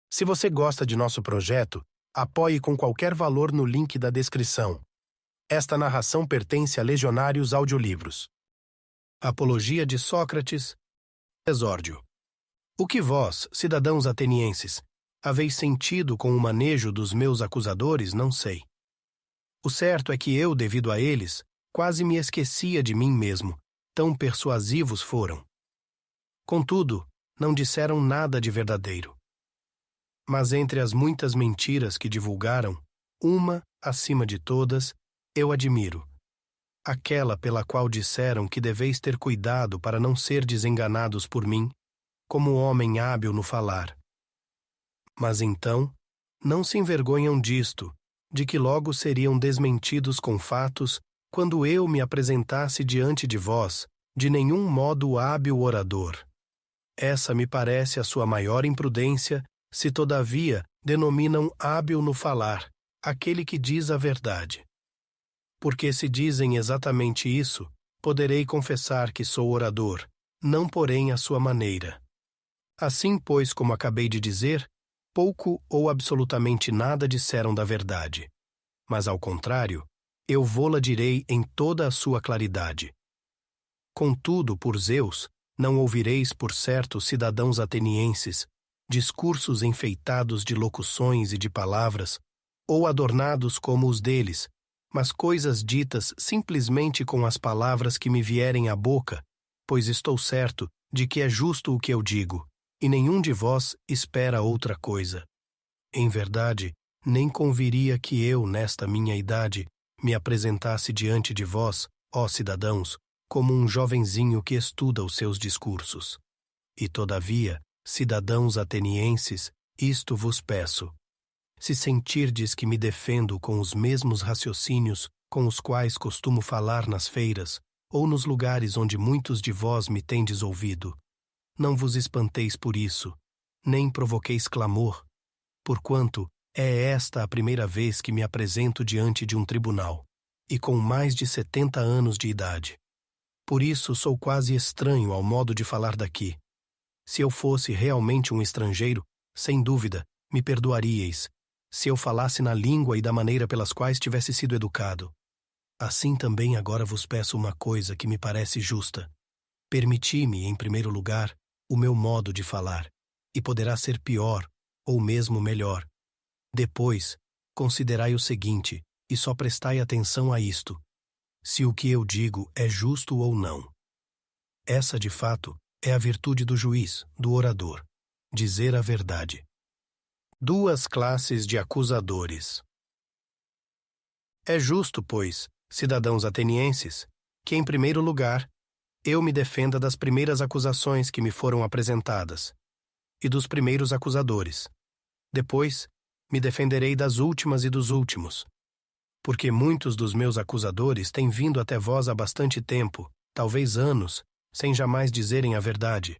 Se você gosta de nosso projeto, apoie com qualquer valor no link da descrição. Esta narração pertence a Legionários Audiolivros. Apologia de Sócrates, Exórdio. O que vós, cidadãos atenienses, haveis sentido com o manejo dos meus acusadores, não sei. O certo é que eu, devido a eles, quase me esquecia de mim mesmo, tão persuasivos foram. Contudo, não disseram nada de verdadeiro. Mas entre as muitas mentiras que divulgaram, uma, acima de todas, eu admiro. Aquela pela qual disseram que deveis ter cuidado para não ser desenganados por mim, como homem hábil no falar. Mas então, não se envergonham disto, de que logo seriam desmentidos com fatos, quando eu me apresentasse diante de vós, de nenhum modo hábil orador. Essa me parece a sua maior imprudência, se todavia denominam hábil no falar aquele que diz a verdade. Porque se dizem exatamente isso, poderei confessar que sou orador, não porém à sua maneira. Assim, pois, como acabei de dizer, pouco ou absolutamente nada disseram da verdade. Mas, ao contrário, eu vô-la direi em toda a sua claridade. Contudo, por Zeus, não ouvireis, por certo, cidadãos atenienses, discursos enfeitados de locuções e de palavras, ou adornados como os deles, mas coisas ditas simplesmente com as palavras que me vierem à boca, pois estou certo de que é justo o que eu digo, e nenhum de vós espera outra coisa. Em verdade, nem conviria que eu, nesta minha idade, me apresentasse diante de vós, ó cidadãos, como um jovenzinho que estuda os seus discursos. E todavia, cidadãos atenienses, isto vos peço. Se sentirdes que me defendo com os mesmos raciocínios com os quais costumo falar nas feiras, ou nos lugares onde muitos de vós me tendes ouvido, não vos espanteis por isso, nem provoqueis clamor, porquanto é esta a primeira vez que me apresento diante de um tribunal, e com mais de 70 anos de idade. Por isso sou quase estranho ao modo de falar daqui. Se eu fosse realmente um estrangeiro, sem dúvida, me perdoaríeis, se eu falasse na língua e da maneira pelas quais tivesse sido educado. Assim também agora vos peço uma coisa que me parece justa. Permiti-me, em primeiro lugar, o meu modo de falar, e poderá ser pior, ou mesmo melhor. Depois, considerai o seguinte, e só prestai atenção a isto, se o que eu digo é justo ou não. Essa, de fato, é a virtude do juiz, do orador, dizer a verdade. Duas classes de acusadores. É justo, pois, cidadãos atenienses, que, em primeiro lugar, eu me defenda das primeiras acusações que me foram apresentadas, e dos primeiros acusadores. Depois, me defenderei das últimas e dos últimos, porque muitos dos meus acusadores têm vindo até vós há bastante tempo, talvez anos, sem jamais dizerem a verdade.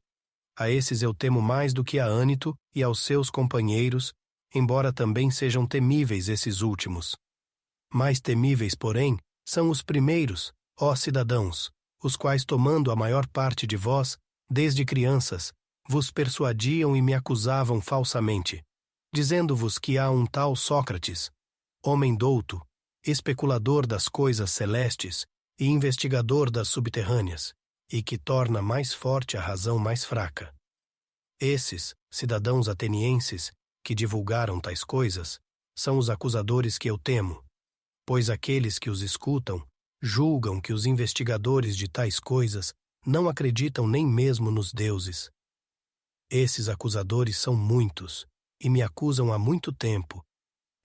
A esses eu temo mais do que a Ânito e aos seus companheiros, embora também sejam temíveis esses últimos. Mais temíveis, porém, são os primeiros, ó cidadãos, os quais, tomando a maior parte de vós, desde crianças, vos persuadiam e me acusavam falsamente, dizendo-vos que há um tal Sócrates, homem douto, especulador das coisas celestes e investigador das subterrâneas, e que torna mais forte a razão mais fraca. Esses, cidadãos atenienses, que divulgaram tais coisas, são os acusadores que eu temo, pois aqueles que os escutam julgam que os investigadores de tais coisas não acreditam nem mesmo nos deuses. Esses acusadores são muitos, e me acusam há muito tempo,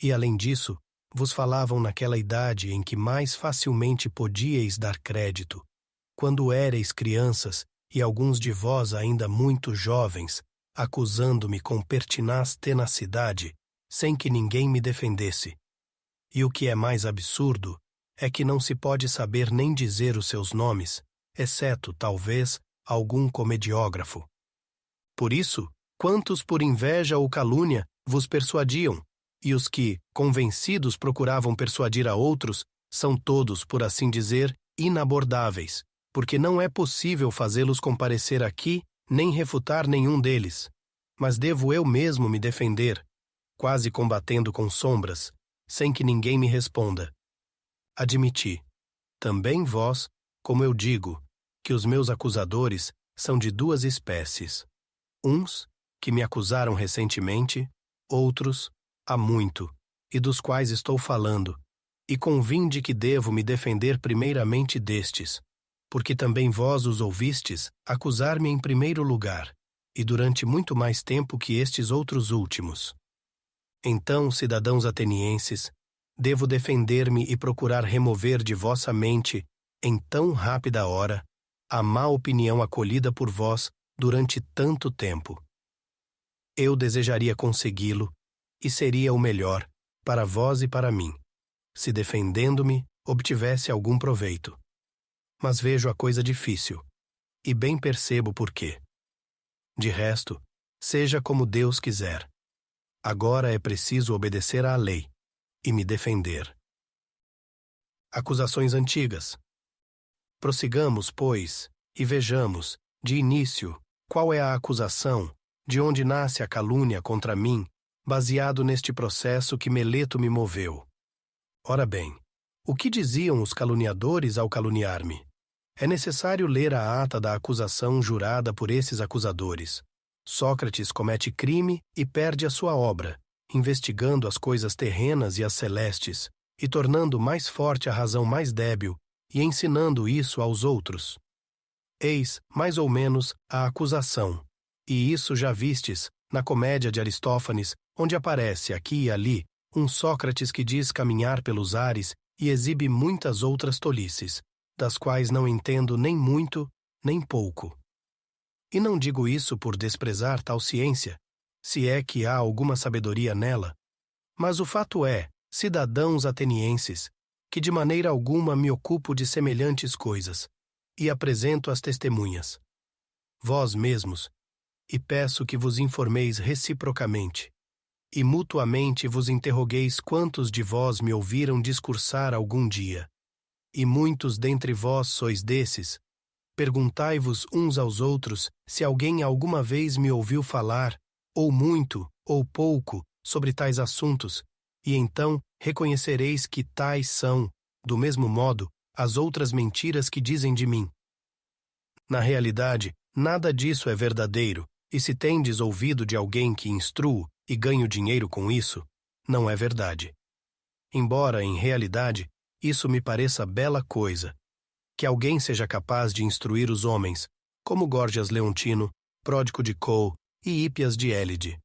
e além disso, vos falavam naquela idade em que mais facilmente podíeis dar crédito, quando éreis crianças e alguns de vós ainda muito jovens, acusando-me com pertinaz tenacidade, sem que ninguém me defendesse. E o que é mais absurdo é que não se pode saber nem dizer os seus nomes, exceto, talvez, algum comediógrafo. Por isso, quantos por inveja ou calúnia vos persuadiam, e os que, convencidos, procuravam persuadir a outros, são todos, por assim dizer, inabordáveis, porque não é possível fazê-los comparecer aqui, nem refutar nenhum deles. mas devo eu mesmo me defender, quase combatendo com sombras, sem que ninguém me responda. Admiti, também vós, como eu digo, que os meus acusadores são de duas espécies. Uns, que me acusaram recentemente, outros, há muito, e dos quais estou falando, e convinde que devo me defender primeiramente destes, porque também vós os ouvistes acusar-me em primeiro lugar, e durante muito mais tempo que estes outros últimos. Então, cidadãos atenienses, devo defender-me e procurar remover de vossa mente, em tão rápida hora, a má opinião acolhida por vós durante tanto tempo. Eu desejaria consegui-lo, e seria o melhor, para vós e para mim, se defendendo-me obtivesse algum proveito. Mas vejo a coisa difícil, e bem percebo por quê. De resto, seja como Deus quiser. Agora é preciso obedecer à lei e me defender. Acusações antigas. Prossigamos, pois, e vejamos, de início, qual é a acusação, de onde nasce a calúnia contra mim, baseado neste processo que Meleto me moveu. Ora bem, o que diziam os caluniadores ao caluniar-me? É necessário ler a ata da acusação jurada por esses acusadores. Sócrates comete crime e perde a sua obra, investigando as coisas terrenas e as celestes, e tornando mais forte a razão mais débil, e ensinando isso aos outros. Eis, mais ou menos, a acusação. E isso já vistes, na comédia de Aristófanes, onde aparece, aqui e ali, um Sócrates que diz caminhar pelos ares e exibe muitas outras tolices, das quais não entendo nem muito, nem pouco. E não digo isso por desprezar tal ciência, se é que há alguma sabedoria nela, mas o fato é, cidadãos atenienses, que de maneira alguma me ocupo de semelhantes coisas, e apresento as testemunhas. Vós mesmos, e peço que vos informeis reciprocamente, e mutuamente vos interrogueis quantos de vós me ouviram discursar algum dia, e muitos dentre vós sois desses, perguntai-vos uns aos outros se alguém alguma vez me ouviu falar, ou muito, ou pouco, sobre tais assuntos, e então reconhecereis que tais são, do mesmo modo, as outras mentiras que dizem de mim. Na realidade, nada disso é verdadeiro, e se tendes ouvido de alguém que instruo e ganho dinheiro com isso, não é verdade. Embora, em realidade, isso me pareça bela coisa, que alguém seja capaz de instruir os homens, como Górgias Leontino, Pródico de Cou e Hípias de Élide.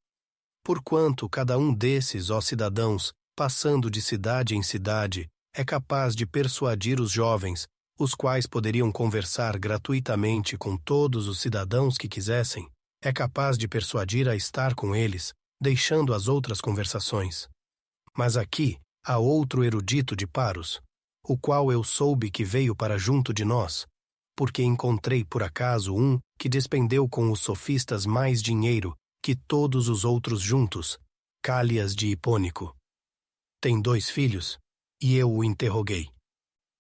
Porquanto cada um desses, ó cidadãos, passando de cidade em cidade, é capaz de persuadir os jovens, os quais poderiam conversar gratuitamente com todos os cidadãos que quisessem, é capaz de persuadir a estar com eles, deixando as outras conversações. Mas aqui há outro erudito de Paros, o qual eu soube que veio para junto de nós, porque encontrei por acaso um que despendeu com os sofistas mais dinheiro que todos os outros juntos, Cálias de Hipônico. Tem 2 filhos, e eu o interroguei.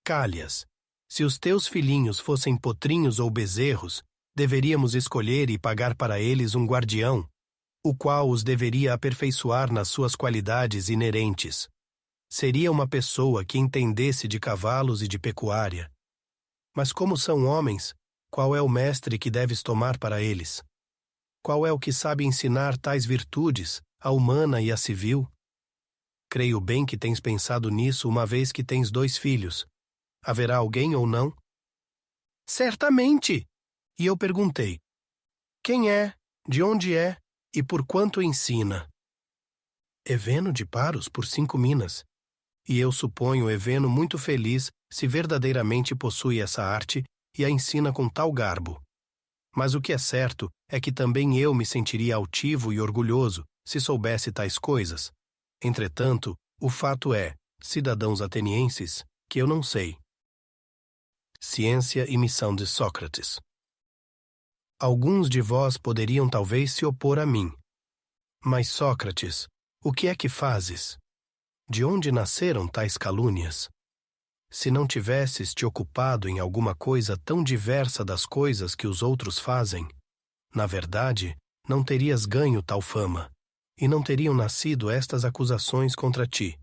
Cálias, se os teus filhinhos fossem potrinhos ou bezerros, deveríamos escolher e pagar para eles um guardião, o qual os deveria aperfeiçoar nas suas qualidades inerentes. Seria uma pessoa que entendesse de cavalos e de pecuária. Mas como são homens, qual é o mestre que deves tomar para eles? Qual é o que sabe ensinar tais virtudes, a humana e a civil? Creio bem que tens pensado nisso uma vez que tens 2 filhos. Haverá alguém ou não? Certamente! E eu perguntei, quem é, de onde é e por quanto ensina? Eveno de Paros por 5 minas. E eu suponho Eveno muito feliz se verdadeiramente possui essa arte e a ensina com tal garbo. Mas o que é certo é que também eu me sentiria altivo e orgulhoso se soubesse tais coisas. Entretanto, o fato é, cidadãos atenienses, que eu não sei. Ciência e missão de Sócrates. Alguns de vós poderiam talvez se opor a mim. Mas, Sócrates, o que é que fazes? De onde nasceram tais calúnias? Se não tivesses te ocupado em alguma coisa tão diversa das coisas que os outros fazem, na verdade, não terias ganho tal fama, e não teriam nascido estas acusações contra ti.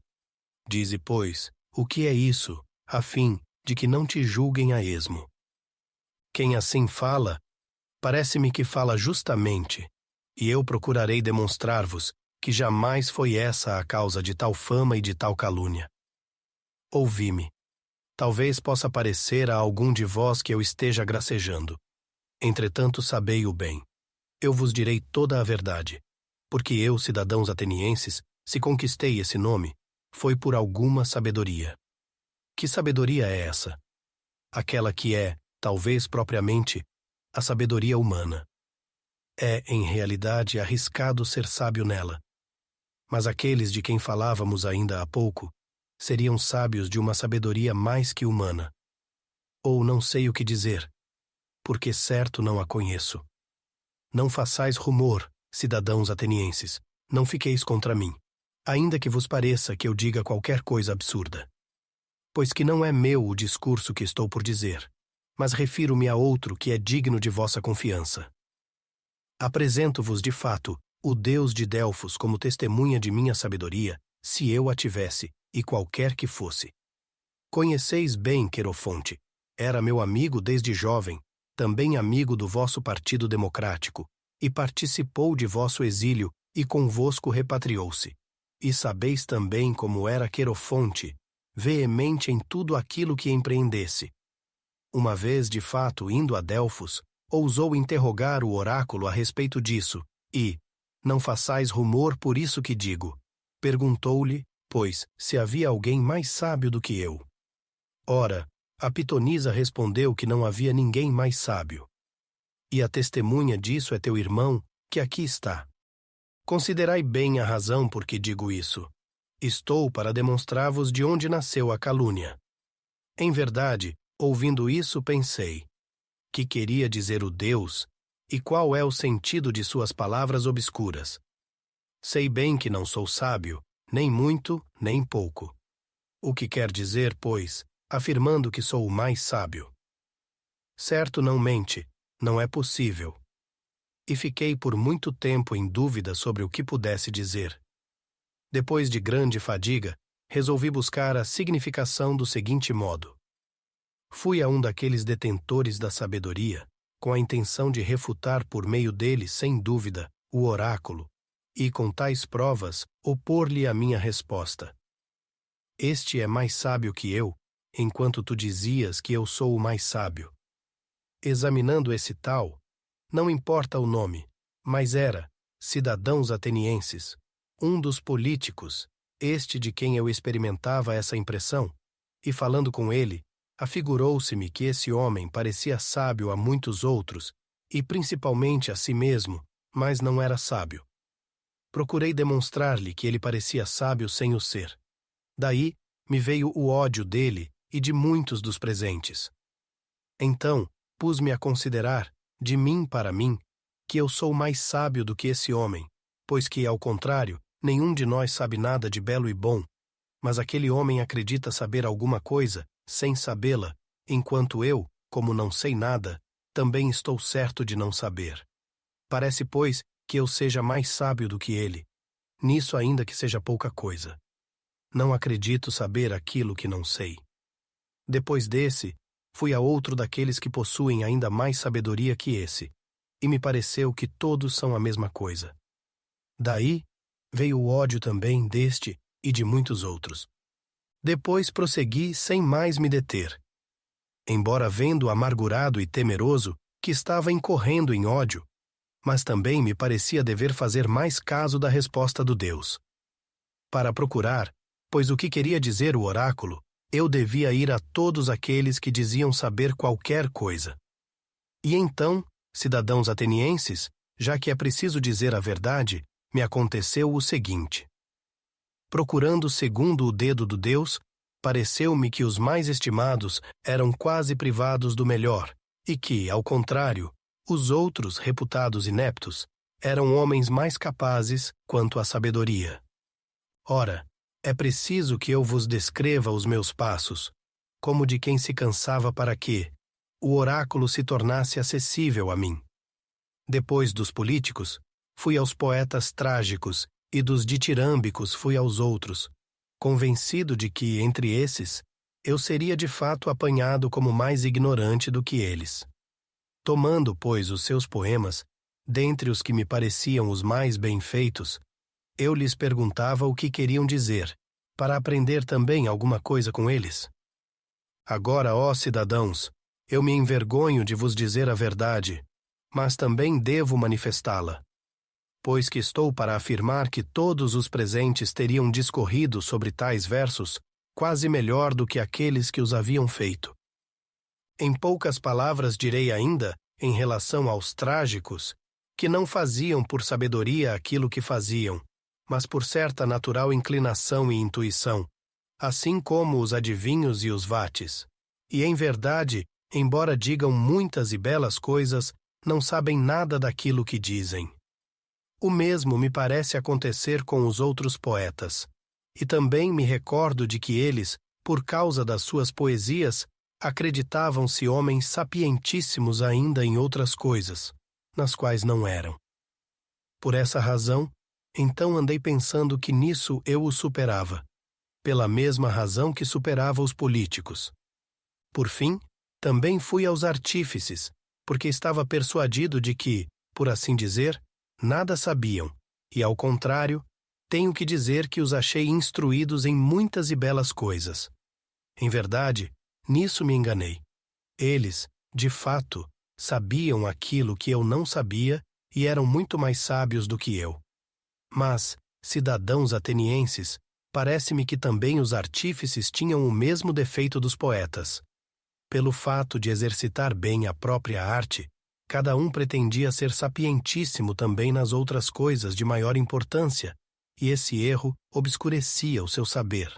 Dize, pois, o que é isso, a fim de que não te julguem a esmo. Quem assim fala, parece-me que fala justamente, e eu procurarei demonstrar-vos que jamais foi essa a causa de tal fama e de tal calúnia. Ouvi-me. Talvez possa parecer a algum de vós que eu esteja gracejando. Entretanto, sabei-o bem. Eu vos direi toda a verdade, porque eu, cidadãos atenienses, se conquistei esse nome, foi por alguma sabedoria. Que sabedoria é essa? Aquela que é, talvez propriamente, a sabedoria humana. É, em realidade, arriscado ser sábio nela. Mas aqueles de quem falávamos ainda há pouco seriam sábios de uma sabedoria mais que humana. Ou não sei o que dizer, porque certo não a conheço. Não façais rumor, cidadãos atenienses, não fiqueis contra mim, ainda que vos pareça que eu diga qualquer coisa absurda. Pois que não é meu o discurso que estou por dizer, mas refiro-me a outro que é digno de vossa confiança. Apresento-vos, de fato, o Deus de Delfos como testemunha de minha sabedoria, se eu a tivesse, e qualquer que fosse. Conheceis bem Querofonte, era meu amigo desde jovem, também amigo do vosso partido democrático, e participou de vosso exílio, e convosco repatriou-se. E sabeis também como era Querofonte, veemente em tudo aquilo que empreendesse. Uma vez, de fato, indo a Delfos, ousou interrogar o oráculo a respeito disso, e, não façais rumor por isso que digo, perguntou-lhe, pois, se havia alguém mais sábio do que eu. Ora, a pitonisa respondeu que não havia ninguém mais sábio. E a testemunha disso é teu irmão, que aqui está. Considerai bem a razão por que digo isso. Estou para demonstrar-vos de onde nasceu a calúnia. Em verdade, ouvindo isso, pensei, que queria dizer o Deus, e qual é o sentido de suas palavras obscuras. Sei bem que não sou sábio, nem muito, nem pouco. O que quer dizer, pois, afirmando que sou o mais sábio? Certo não mente, não é possível. E fiquei por muito tempo em dúvida sobre o que pudesse dizer. Depois de grande fadiga, resolvi buscar a significação do seguinte modo. Fui a um daqueles detentores da sabedoria, com a intenção de refutar por meio dele, sem dúvida, o oráculo, e com tais provas opor-lhe a minha resposta. Este é mais sábio que eu, enquanto tu dizias que eu sou o mais sábio. Examinando esse tal, não importa o nome, mas era, cidadãos atenienses, um dos políticos, este de quem eu experimentava essa impressão, e falando com ele, afigurou-se-me que esse homem parecia sábio a muitos outros, e principalmente a si mesmo, mas não era sábio. Procurei demonstrar-lhe que ele parecia sábio sem o ser. Daí me veio o ódio dele e de muitos dos presentes. Então, pus-me a considerar, de mim para mim, que eu sou mais sábio do que esse homem, pois que, ao contrário, nenhum de nós sabe nada de belo e bom, mas aquele homem acredita saber alguma coisa, sem sabê-la, enquanto eu, como não sei nada, também estou certo de não saber. Parece, pois, que eu seja mais sábio do que ele, nisso ainda que seja pouca coisa. Não acredito saber aquilo que não sei. Depois desse, fui a outro daqueles que possuem ainda mais sabedoria que esse, e me pareceu que todos são a mesma coisa. Daí veio o ódio também deste e de muitos outros. Depois prossegui sem mais me deter. Embora vendo amargurado e temeroso que estava incorrendo em ódio, mas também me parecia dever fazer mais caso da resposta do Deus. Para procurar, pois o que queria dizer o oráculo, eu devia ir a todos aqueles que diziam saber qualquer coisa. E então, cidadãos atenienses, já que é preciso dizer a verdade, me aconteceu o seguinte. Procurando segundo o dedo do Deus, pareceu-me que os mais estimados eram quase privados do melhor, e que, ao contrário, os outros, reputados ineptos, eram homens mais capazes quanto à sabedoria. Ora, é preciso que eu vos descreva os meus passos, como de quem se cansava para que o oráculo se tornasse acessível a mim. Depois dos políticos, fui aos poetas trágicos, e dos ditirâmbicos fui aos outros, convencido de que, entre esses, eu seria de fato apanhado como mais ignorante do que eles. Tomando, pois, os seus poemas, dentre os que me pareciam os mais bem feitos, eu lhes perguntava o que queriam dizer, para aprender também alguma coisa com eles. Agora, ó cidadãos, eu me envergonho de vos dizer a verdade, mas também devo manifestá-la, pois que estou para afirmar que todos os presentes teriam discorrido sobre tais versos quase melhor do que aqueles que os haviam feito. Em poucas palavras direi ainda, em relação aos trágicos, que não faziam por sabedoria aquilo que faziam, mas por certa natural inclinação e intuição, assim como os adivinhos e os vates. E, em verdade, embora digam muitas e belas coisas, não sabem nada daquilo que dizem. O mesmo me parece acontecer com os outros poetas, e também me recordo de que eles, por causa das suas poesias, acreditavam-se homens sapientíssimos ainda em outras coisas, nas quais não eram. Por essa razão, então andei pensando que nisso eu os superava, pela mesma razão que superava os políticos. Por fim, também fui aos artífices, porque estava persuadido de que, por assim dizer, nada sabiam, e, ao contrário, tenho que dizer que os achei instruídos em muitas e belas coisas. Em verdade, nisso me enganei. Eles, de fato, sabiam aquilo que eu não sabia e eram muito mais sábios do que eu. Mas, cidadãos atenienses, parece-me que também os artífices tinham o mesmo defeito dos poetas. Pelo fato de exercitar bem a própria arte, cada um pretendia ser sapientíssimo também nas outras coisas de maior importância, e esse erro obscurecia o seu saber.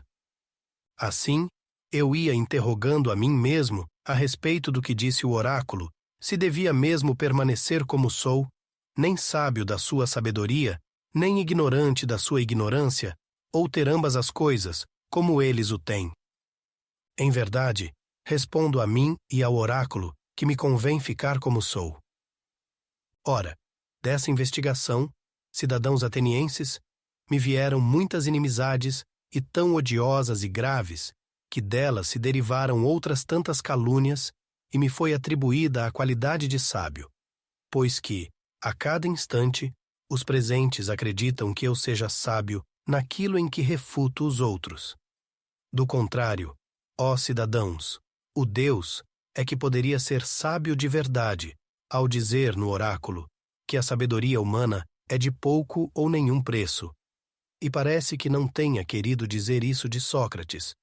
Assim, eu ia interrogando a mim mesmo a respeito do que disse o oráculo, se devia mesmo permanecer como sou, nem sábio da sua sabedoria, nem ignorante da sua ignorância, ou ter ambas as coisas, como eles o têm. Em verdade, respondo a mim e ao oráculo que me convém ficar como sou. Ora, dessa investigação, cidadãos atenienses, me vieram muitas inimizades e tão odiosas e graves, que delas se derivaram outras tantas calúnias e me foi atribuída a qualidade de sábio, pois que, a cada instante, os presentes acreditam que eu seja sábio naquilo em que refuto os outros. Do contrário, ó cidadãos, o Deus é que poderia ser sábio de verdade, ao dizer no oráculo que a sabedoria humana é de pouco ou nenhum preço. E parece que não tenha querido dizer isso de Sócrates,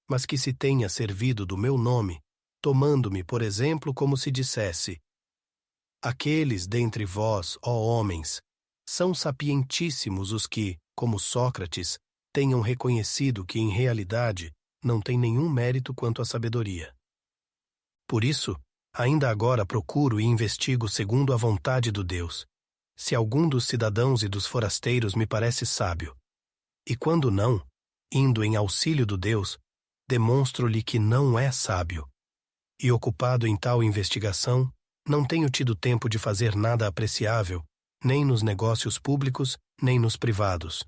mas que se tenha servido do meu nome, tomando-me, por exemplo, como se dissesse: aqueles dentre vós, ó homens, são sapientíssimos os que, como Sócrates, tenham reconhecido que, em realidade, não tem nenhum mérito quanto à sabedoria. Por isso, ainda agora procuro e investigo segundo a vontade do Deus, se algum dos cidadãos e dos forasteiros me parece sábio. E quando não, indo em auxílio do Deus, demonstro-lhe que não é sábio. E ocupado em tal investigação, não tenho tido tempo de fazer nada apreciável, nem nos negócios públicos, nem nos privados.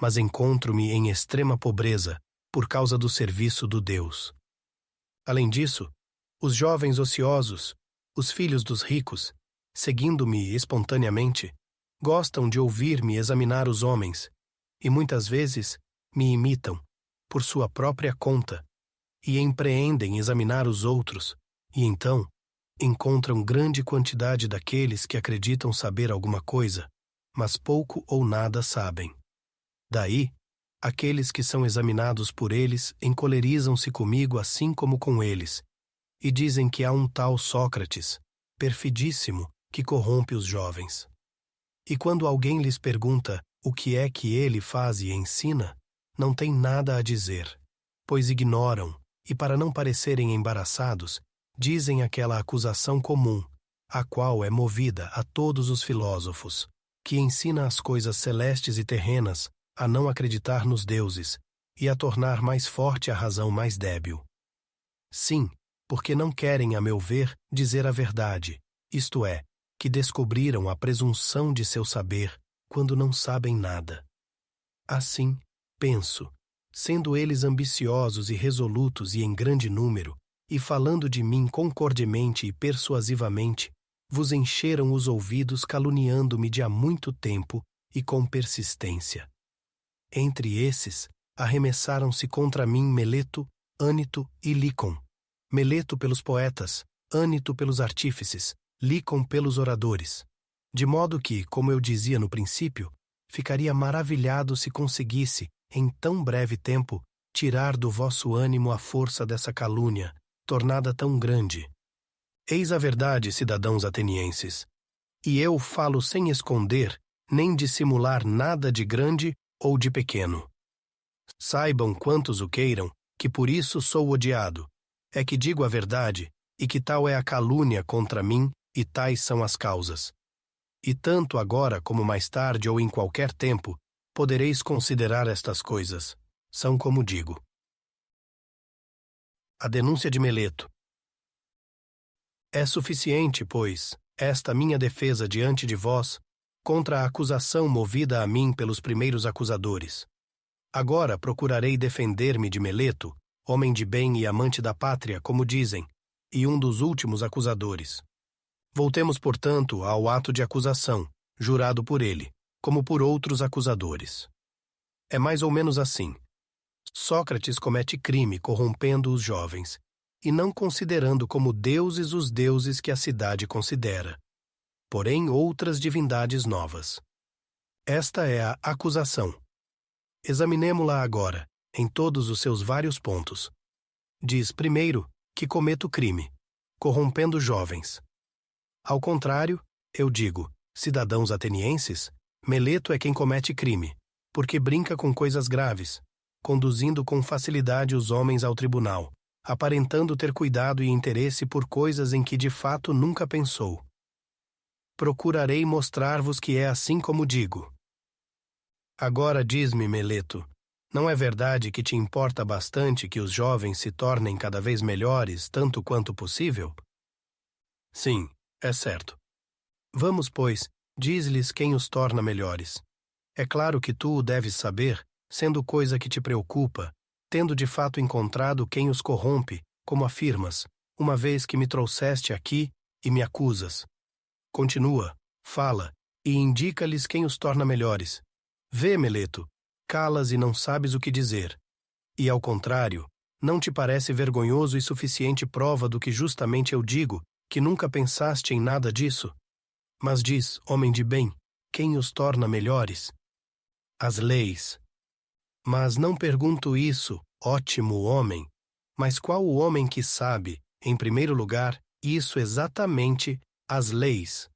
Mas encontro-me em extrema pobreza, por causa do serviço do Deus. Além disso, os jovens ociosos, os filhos dos ricos, seguindo-me espontaneamente, gostam de ouvir-me examinar os homens, e muitas vezes me imitam, por sua própria conta, e empreendem examinar os outros, e então encontram grande quantidade daqueles que acreditam saber alguma coisa, mas pouco ou nada sabem. Daí, aqueles que são examinados por eles encolerizam-se comigo assim como com eles, e dizem que há um tal Sócrates, perfidíssimo, que corrompe os jovens. E quando alguém lhes pergunta o que é que ele faz e ensina, não tem nada a dizer, pois ignoram, e para não parecerem embaraçados, dizem aquela acusação comum, a qual é movida a todos os filósofos, que ensina as coisas celestes e terrenas a não acreditar nos deuses e a tornar mais forte a razão mais débil. Sim, porque não querem, a meu ver, dizer a verdade, isto é, que descobriram a presunção de seu saber quando não sabem nada. Assim, penso, sendo eles ambiciosos e resolutos e em grande número, e falando de mim concordemente e persuasivamente, vos encheram os ouvidos caluniando-me de há muito tempo e com persistência. Entre esses, arremessaram-se contra mim Meleto, Ânito e Lícon. Meleto pelos poetas, Ânito pelos artífices, Lícon pelos oradores. De modo que, como eu dizia no princípio, ficaria maravilhado se conseguisse, em tão breve tempo, tirar do vosso ânimo a força dessa calúnia, tornada tão grande. Eis a verdade, cidadãos atenienses. E eu falo sem esconder, nem dissimular nada de grande ou de pequeno. Saibam quantos o queiram, que por isso sou odiado. É que digo a verdade, e que tal é a calúnia contra mim, e tais são as causas. E tanto agora como mais tarde ou em qualquer tempo, podereis considerar estas coisas. São como digo. A denúncia de Meleto. É suficiente, pois, esta minha defesa diante de vós, contra a acusação movida a mim pelos primeiros acusadores. Agora procurarei defender-me de Meleto, homem de bem e amante da pátria, como dizem, e um dos últimos acusadores. Voltemos, portanto, ao ato de acusação, jurado por ele, como por outros acusadores. É mais ou menos assim. Sócrates comete crime corrompendo os jovens, e não considerando como deuses os deuses que a cidade considera, porém outras divindades novas. Esta é a acusação. Examinemo-la agora, em todos os seus vários pontos. Diz, primeiro, que cometo crime, corrompendo jovens. Ao contrário, eu digo, cidadãos atenienses, Meleto é quem comete crime, porque brinca com coisas graves, conduzindo com facilidade os homens ao tribunal, aparentando ter cuidado e interesse por coisas em que de fato nunca pensou. Procurarei mostrar-vos que é assim como digo. Agora diz-me, Meleto, não é verdade que te importa bastante que os jovens se tornem cada vez melhores, tanto quanto possível? Sim, é certo. Vamos, pois, diz-lhes quem os torna melhores. É claro que tu o deves saber, sendo coisa que te preocupa, tendo de fato encontrado quem os corrompe, como afirmas, uma vez que me trouxeste aqui e me acusas. Continua, fala, e indica-lhes quem os torna melhores. Vê, Meleto, calas e não sabes o que dizer. E, ao contrário, não te parece vergonhoso e suficiente prova do que justamente eu digo, que nunca pensaste em nada disso? Mas diz, homem de bem, quem os torna melhores? As leis. Mas não pergunto isso, ótimo homem, mas qual o homem que sabe, em primeiro lugar, isso exatamente, as leis?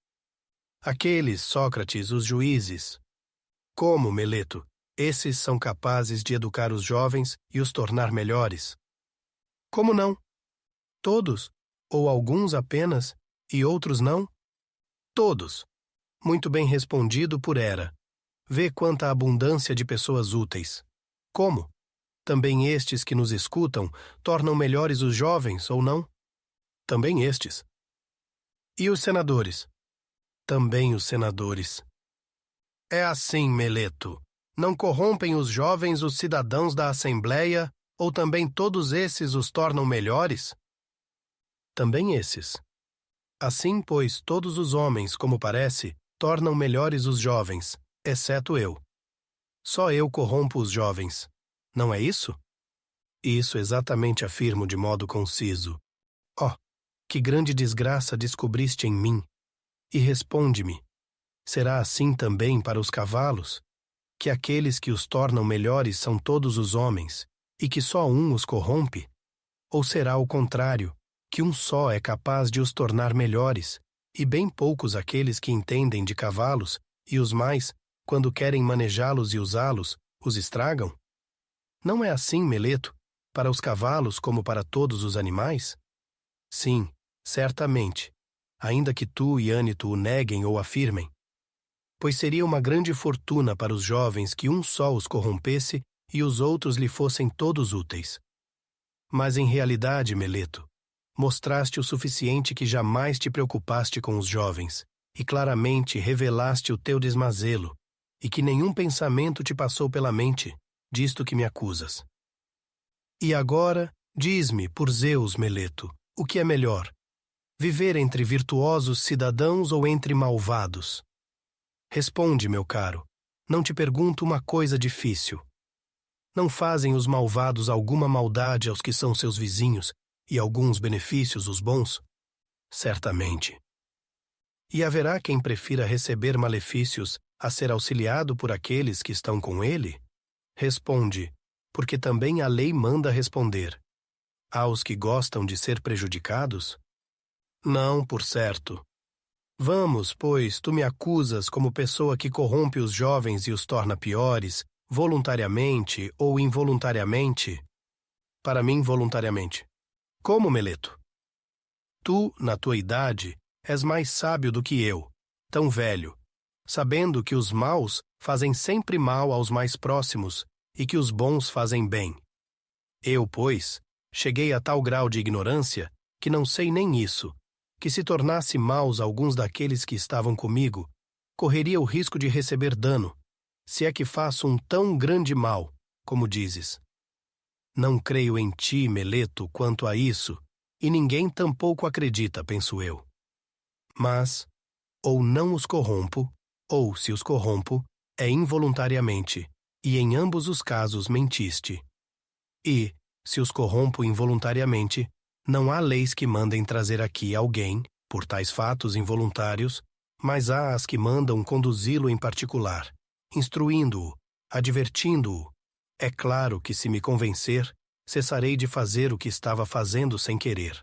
Aqueles, Sócrates, os juízes. Como, Meleto, esses são capazes de educar os jovens e os tornar melhores? Como não? Todos, ou alguns apenas, e outros não? Todos. Muito bem respondido por Hera. Vê quanta abundância de pessoas úteis. Como? Também estes que nos escutam tornam melhores os jovens, ou não? Também estes. E os senadores? Também os senadores. É assim, Meleto. Não corrompem os jovens os cidadãos da Assembleia, ou também todos esses os tornam melhores? Também esses. Assim, pois, todos os homens, como parece, tornam melhores os jovens, exceto eu. Só eu corrompo os jovens. Não é isso? Isso exatamente afirmo de modo conciso. Oh, que grande desgraça descobriste em mim! E responde-me, será assim também para os cavalos? Que aqueles que os tornam melhores são todos os homens, e que só um os corrompe? Ou será o contrário, que um só é capaz de os tornar melhores, e bem poucos aqueles que entendem de cavalos, e os mais, quando querem manejá-los e usá-los, os estragam? Não é assim, Meleto, para os cavalos como para todos os animais? Sim, certamente, ainda que tu e Ânito o neguem ou afirmem. Pois seria uma grande fortuna para os jovens que um só os corrompesse e os outros lhe fossem todos úteis. Mas em realidade, Meleto, mostraste o suficiente que jamais te preocupaste com os jovens, e claramente revelaste o teu desmazelo, e que nenhum pensamento te passou pela mente, disto que me acusas. E agora, diz-me, por Zeus, Meleto, o que é melhor? Viver entre virtuosos cidadãos ou entre malvados? Responde, meu caro, não te pergunto uma coisa difícil. Não fazem os malvados alguma maldade aos que são seus vizinhos e alguns benefícios os bons? Certamente. E haverá quem prefira receber malefícios a ser auxiliado por aqueles que estão com ele? Responde, porque também a lei manda responder. Há os que gostam de ser prejudicados? Não, por certo. Vamos, pois, tu me acusas como pessoa que corrompe os jovens e os torna piores, voluntariamente ou involuntariamente? Para mim, voluntariamente. Como, Meleto? Tu, na tua idade, és mais sábio do que eu, tão velho, sabendo que os maus fazem sempre mal aos mais próximos e que os bons fazem bem. Eu, pois, cheguei a tal grau de ignorância que não sei nem isso, que se tornasse maus alguns daqueles que estavam comigo, correria o risco de receber dano, se é que faço um tão grande mal, como dizes. Não creio em ti, Meleto, quanto a isso, e ninguém tampouco acredita, penso eu. Mas, ou não os corrompo, ou, se os corrompo, é involuntariamente, e em ambos os casos mentiste. E, se os corrompo involuntariamente, não há leis que mandem trazer aqui alguém, por tais fatos involuntários, mas há as que mandam conduzi-lo em particular, instruindo-o, advertindo-o. É claro que, se me convencer, cessarei de fazer o que estava fazendo sem querer.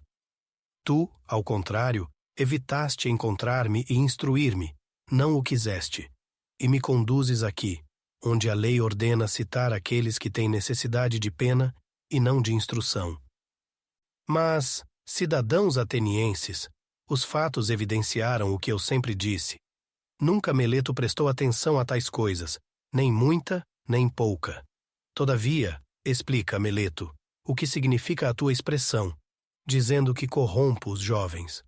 Tu, ao contrário, evitaste encontrar-me e instruir-me, não o quiseste, e me conduzes aqui, onde a lei ordena citar aqueles que têm necessidade de pena e não de instrução. Mas, cidadãos atenienses, os fatos evidenciaram o que eu sempre disse. Nunca Meleto prestou atenção a tais coisas, nem muita, nem pouca. Todavia, explica, Meleto, o que significa a tua expressão, dizendo que corrompo os jovens.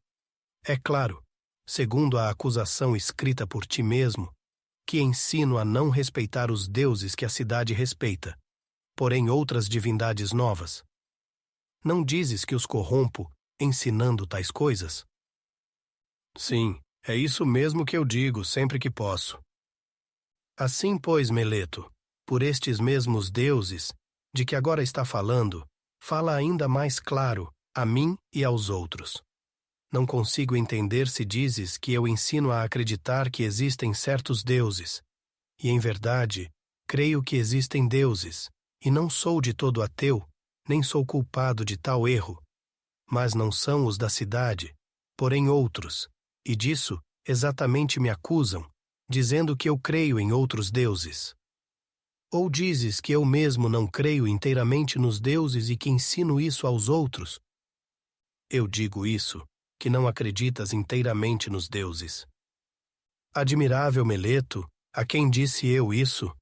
É claro, segundo a acusação escrita por ti mesmo, que ensino a não respeitar os deuses que a cidade respeita, porém outras divindades novas. Não dizes que os corrompo, ensinando tais coisas? Sim, é isso mesmo que eu digo sempre que posso. Assim, pois, Meleto, por estes mesmos deuses, de que agora está falando, fala ainda mais claro, a mim e aos outros. Não consigo entender se dizes que eu ensino a acreditar que existem certos deuses. E, em verdade, creio que existem deuses, e não sou de todo ateu, nem sou culpado de tal erro. Mas não são os da cidade, porém outros, e disso exatamente me acusam, dizendo que eu creio em outros deuses. Ou dizes que eu mesmo não creio inteiramente nos deuses e que ensino isso aos outros? Eu digo isso, que não acreditas inteiramente nos deuses. Admirável Meleto, a quem disse eu isso?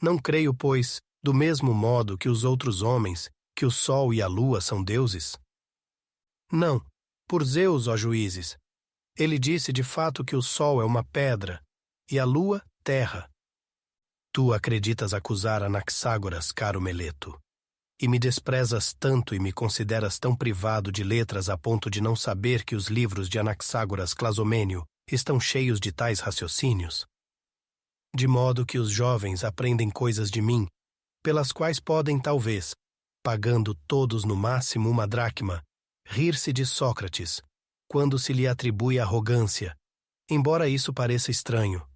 Não creio, pois, do mesmo modo que os outros homens, que o sol e a lua são deuses? Não, por Zeus, ó juízes. Ele disse de fato que o sol é uma pedra, e a lua, terra. Tu acreditas acusar Anaxágoras, caro Meleto, e me desprezas tanto e me consideras tão privado de letras a ponto de não saber que os livros de Anaxágoras Clasomênio estão cheios de tais raciocínios? De modo que os jovens aprendem coisas de mim, pelas quais podem, talvez, pagando todos no máximo uma dracma, rir-se de Sócrates, quando se lhe atribui arrogância, embora isso pareça estranho.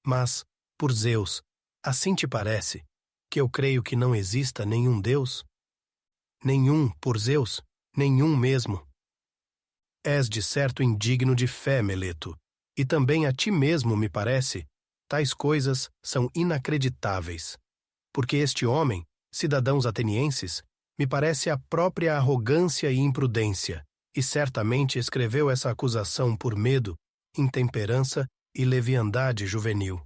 Mas, por Zeus, assim te parece, que eu creio que não exista nenhum Deus? Nenhum, por Zeus, nenhum mesmo. És de certo indigno de fé, Meleto, e também a ti mesmo me parece, tais coisas são inacreditáveis. Porque este homem, cidadãos atenienses, me parece a própria arrogância e imprudência, e certamente escreveu essa acusação por medo, intemperança e leviandade juvenil.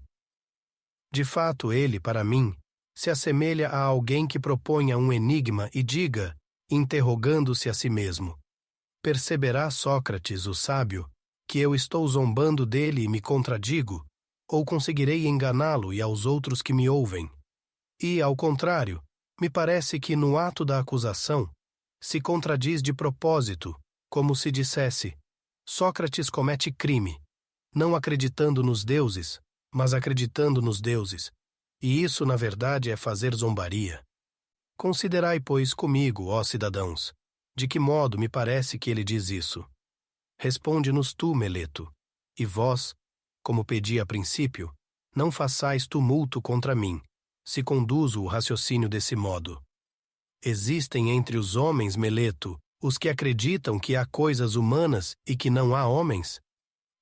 De fato, ele, para mim, se assemelha a alguém que proponha um enigma e diga, interrogando-se a si mesmo: perceberá Sócrates, o sábio, que eu estou zombando dele e me contradigo? Ou conseguirei enganá-lo e aos outros que me ouvem? E, ao contrário, me parece que no ato da acusação se contradiz de propósito, como se dissesse: Sócrates comete crime, não acreditando nos deuses, mas acreditando nos deuses. E isso, na verdade, é fazer zombaria. Considerai, pois, comigo, ó cidadãos, de que modo me parece que ele diz isso. Responde-nos tu, Meleto, e vós, como pedi a princípio, não façais tumulto contra mim, se conduzo o raciocínio desse modo. Existem entre os homens, Meleto, os que acreditam que há coisas humanas e que não há homens?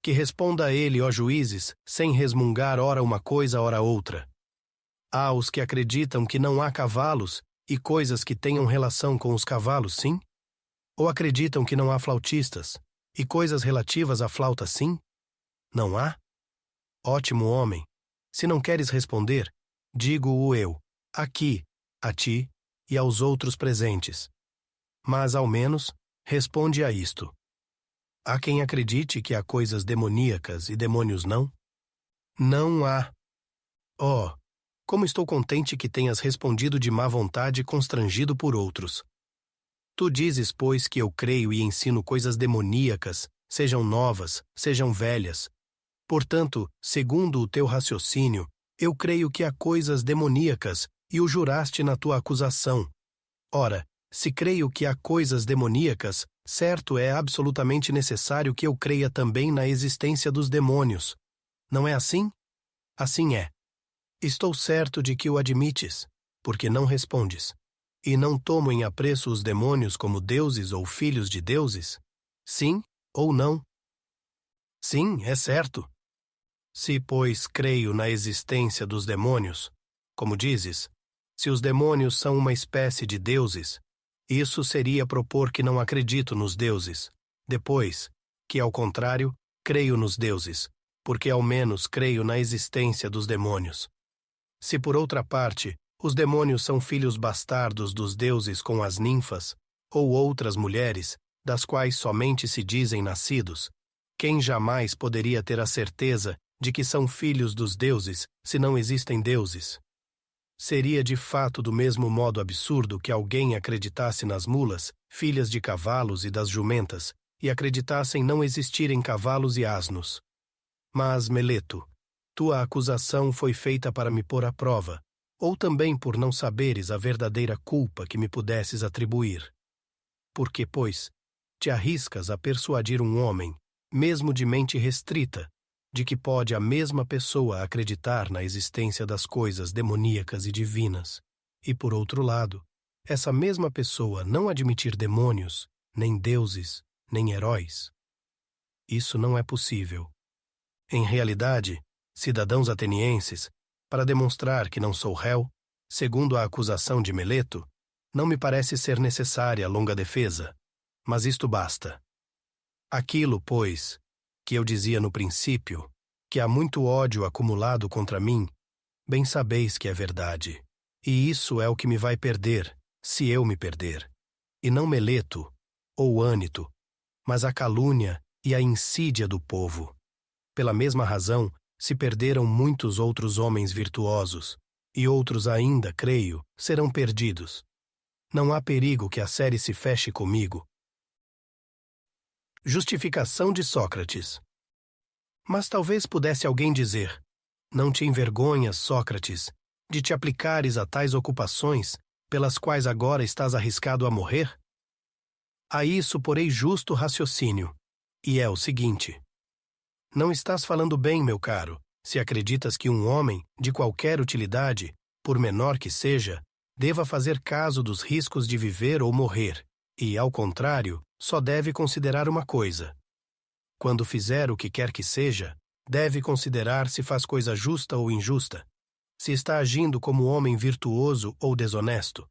Que responda a ele, ó juízes, sem resmungar ora uma coisa, ora outra. Há os que acreditam que não há cavalos e coisas que tenham relação com os cavalos, sim? Ou acreditam que não há flautistas e coisas relativas à flauta, sim? Não há? Ótimo homem. Se não queres responder, digo-o eu, aqui, a ti e aos outros presentes. Mas, ao menos, responde a isto. Há quem acredite que há coisas demoníacas e demônios não? Não há. Oh, como estou contente que tenhas respondido de má vontade constrangido por outros. Tu dizes, pois, que eu creio e ensino coisas demoníacas, sejam novas, sejam velhas. Portanto, segundo o teu raciocínio, eu creio que há coisas demoníacas e o juraste na tua acusação. Ora, se creio que há coisas demoníacas, certo é absolutamente necessário que eu creia também na existência dos demônios. Não é assim? Assim é. Estou certo de que o admites, porque não respondes. E não tomo em apreço os demônios como deuses ou filhos de deuses? Sim ou não? Sim, é certo. Se, pois, creio na existência dos demônios, como dizes, se os demônios são uma espécie de deuses, isso seria propor que não acredito nos deuses. Depois, que, ao contrário, creio nos deuses, porque ao menos creio na existência dos demônios. Se, por outra parte, os demônios são filhos bastardos dos deuses com as ninfas, ou outras mulheres, das quais somente se dizem nascidos, quem jamais poderia ter a certeza de que são filhos dos deuses se não existem deuses? Seria de fato do mesmo modo absurdo que alguém acreditasse nas mulas, filhas de cavalos e das jumentas, e acreditassem não existirem cavalos e asnos. Mas, Meleto, tua acusação foi feita para me pôr à prova, ou também por não saberes a verdadeira culpa que me pudesses atribuir. Por que, pois, te arriscas a persuadir um homem, mesmo de mente restrita, de que pode a mesma pessoa acreditar na existência das coisas demoníacas e divinas, e, por outro lado, essa mesma pessoa não admitir demônios, nem deuses, nem heróis? Isso não é possível. Em realidade, cidadãos atenienses, para demonstrar que não sou réu, segundo a acusação de Meleto, não me parece ser necessária longa defesa, mas isto basta. Aquilo, pois, que eu dizia no princípio, que há muito ódio acumulado contra mim, bem sabeis que é verdade. E isso é o que me vai perder, se eu me perder. E não Meleto, ou Ânito, mas a calúnia e a insídia do povo. Pela mesma razão, se perderam muitos outros homens virtuosos, e outros ainda, creio, serão perdidos. Não há perigo que a série se feche comigo. Justificação de Sócrates. Mas talvez pudesse alguém dizer: não te envergonhas, Sócrates, de te aplicares a tais ocupações, pelas quais agora estás arriscado a morrer? A isso porei justo raciocínio, e é o seguinte: não estás falando bem, meu caro, se acreditas que um homem, de qualquer utilidade, por menor que seja, deva fazer caso dos riscos de viver ou morrer, e, ao contrário, só deve considerar uma coisa. Quando fizer o que quer que seja, deve considerar se faz coisa justa ou injusta, se está agindo como homem virtuoso ou desonesto.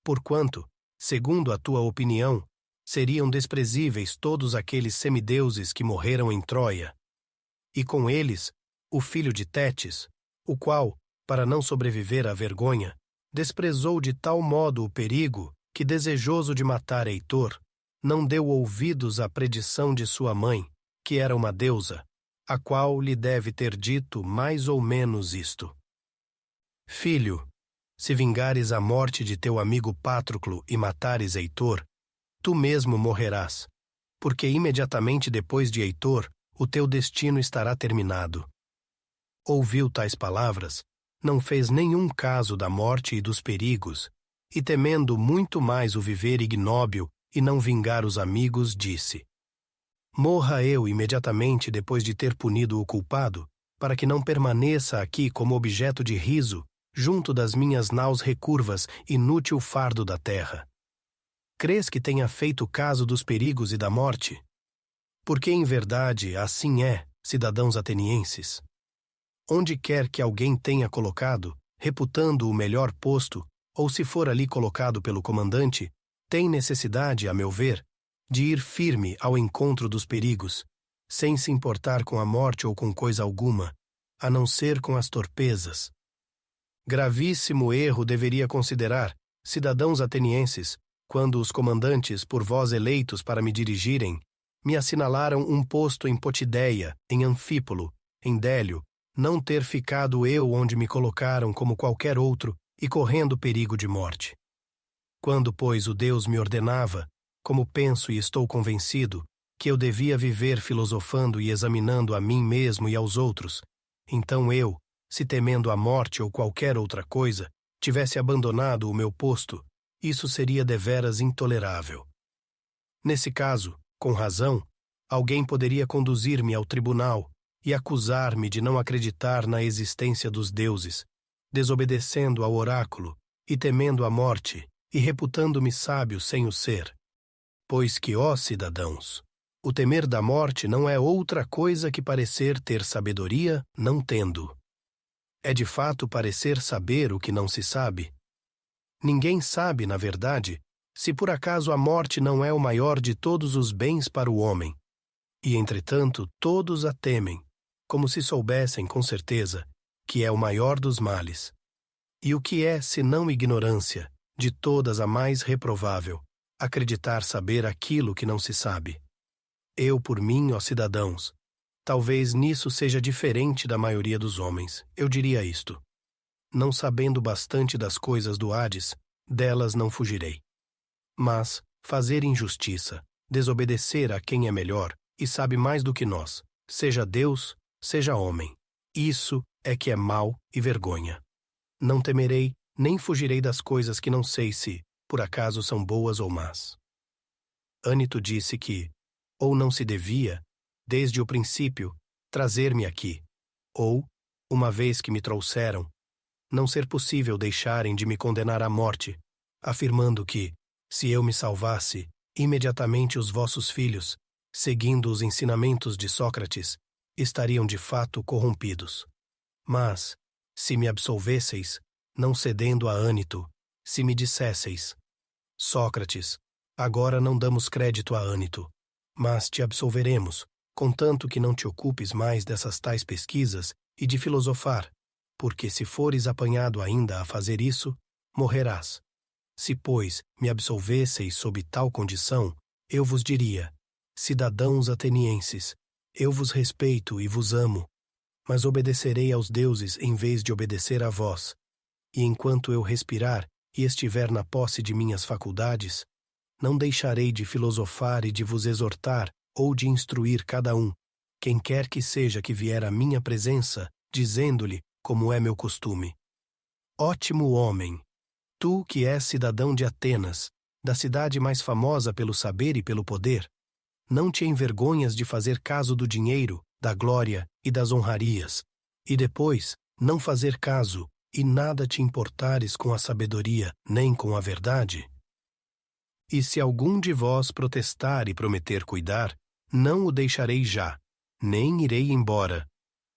Porquanto, segundo a tua opinião, seriam desprezíveis todos aqueles semideuses que morreram em Troia. E com eles, o filho de Tétis, o qual, para não sobreviver à vergonha, desprezou de tal modo o perigo que, desejoso de matar Heitor, não deu ouvidos à predição de sua mãe, que era uma deusa, a qual lhe deve ter dito mais ou menos isto: Filho, se vingares a morte de teu amigo Pátroclo e matares Heitor, tu mesmo morrerás, porque imediatamente depois de Heitor, o teu destino estará terminado. Ouviu tais palavras, não fez nenhum caso da morte e dos perigos, e temendo muito mais o viver ignóbil e não vingar os amigos, disse: Morra eu imediatamente depois de ter punido o culpado, para que não permaneça aqui como objeto de riso, junto das minhas naus recurvas, inútil fardo da terra. Crês que tenha feito caso dos perigos e da morte? Porque em verdade assim é, cidadãos atenienses. Onde quer que alguém tenha colocado, reputando o melhor posto, ou se for ali colocado pelo comandante, tem necessidade, a meu ver, de ir firme ao encontro dos perigos, sem se importar com a morte ou com coisa alguma, a não ser com as torpezas. Gravíssimo erro deveria considerar, cidadãos atenienses, quando os comandantes, por vós eleitos para me dirigirem, me assinalaram um posto em Potideia, em Anfípolo, em Délio, não ter ficado eu onde me colocaram como qualquer outro e correndo perigo de morte. Quando, pois, o Deus me ordenava, como penso e estou convencido, que eu devia viver filosofando e examinando a mim mesmo e aos outros, então eu, se temendo a morte ou qualquer outra coisa, tivesse abandonado o meu posto, isso seria deveras intolerável. Nesse caso, com razão, alguém poderia conduzir-me ao tribunal e acusar-me de não acreditar na existência dos deuses, desobedecendo ao oráculo e temendo a morte e reputando-me sábio sem o ser. Pois que, ó cidadãos, o temer da morte não é outra coisa que parecer ter sabedoria não tendo. É de fato parecer saber o que não se sabe. Ninguém sabe, na verdade, se por acaso a morte não é o maior de todos os bens para o homem. E, entretanto, todos a temem, como se soubessem com certeza que é o maior dos males. E o que é, senão ignorância, de todas a mais reprovável, acreditar saber aquilo que não se sabe? Eu, por mim, ó cidadãos, talvez nisso seja diferente da maioria dos homens, eu diria isto: não sabendo bastante das coisas do Hades, delas não fugirei. Mas fazer injustiça, desobedecer a quem é melhor e sabe mais do que nós, seja Deus, seja homem, isso é que é mal e vergonha. Não temerei, nem fugirei das coisas que não sei se, por acaso, são boas ou más. Ânito disse que, ou não se devia, desde o princípio, trazer-me aqui, ou, uma vez que me trouxeram, não ser possível deixarem de me condenar à morte, afirmando que, se eu me salvasse, imediatamente os vossos filhos, seguindo os ensinamentos de Sócrates, estariam de fato corrompidos. Mas, se me absolvesseis, não cedendo a Ânito, se me dissesseis: Sócrates, agora não damos crédito a Ânito, mas te absolveremos, contanto que não te ocupes mais dessas tais pesquisas e de filosofar, porque se fores apanhado ainda a fazer isso, morrerás. Se, pois, me absolvesseis sob tal condição, eu vos diria: cidadãos atenienses, eu vos respeito e vos amo, mas obedecerei aos deuses em vez de obedecer a vós. E enquanto eu respirar e estiver na posse de minhas faculdades, não deixarei de filosofar e de vos exortar ou de instruir cada um, quem quer que seja que vier à minha presença, dizendo-lhe, como é meu costume: Ótimo homem, tu que és cidadão de Atenas, da cidade mais famosa pelo saber e pelo poder, não te envergonhas de fazer caso do dinheiro, da glória e das honrarias, e depois não fazer caso e nada te importares com a sabedoria nem com a verdade? E se algum de vós protestar e prometer cuidar, não o deixarei já, nem irei embora,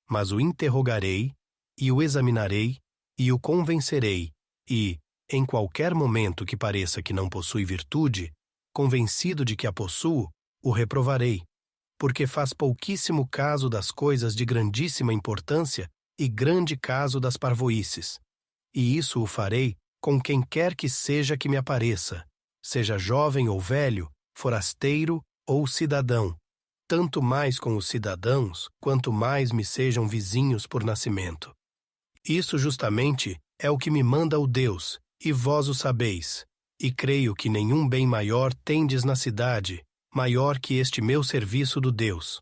mas o interrogarei, e o examinarei, e o convencerei, e, em qualquer momento que pareça que não possui virtude, convencido de que a possuo, o reprovarei, porque faz pouquíssimo caso das coisas de grandíssima importância e grande caso das parvoíces. E isso o farei com quem quer que seja que me apareça, seja jovem ou velho, forasteiro ou cidadão, tanto mais com os cidadãos, quanto mais me sejam vizinhos por nascimento. Isso justamente é o que me manda o Deus, e vós o sabeis, e creio que nenhum bem maior tendes na cidade, maior que este meu serviço do Deus.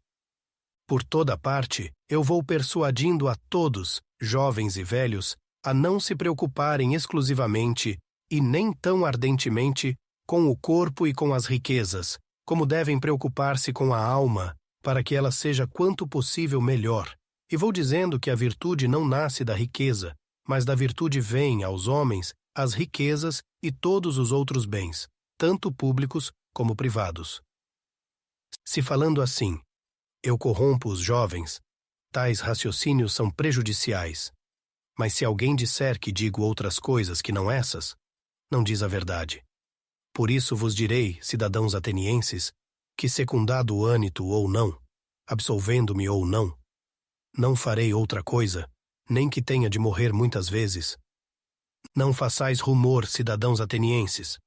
Por toda parte, eu vou persuadindo a todos, jovens e velhos, a não se preocuparem exclusivamente, e nem tão ardentemente, com o corpo e com as riquezas, como devem preocupar-se com a alma, para que ela seja quanto possível melhor. E vou dizendo que a virtude não nasce da riqueza, mas da virtude vêm aos homens as riquezas e todos os outros bens, tanto públicos como privados. Se falando assim, eu corrompo os jovens, tais raciocínios são prejudiciais. Mas se alguém disser que digo outras coisas que não essas, não diz a verdade. Por isso vos direi, cidadãos atenienses, que secundado o ânito ou não, absolvendo-me ou não farei outra coisa, nem que tenha de morrer muitas vezes. Não façais rumor, cidadãos atenienses,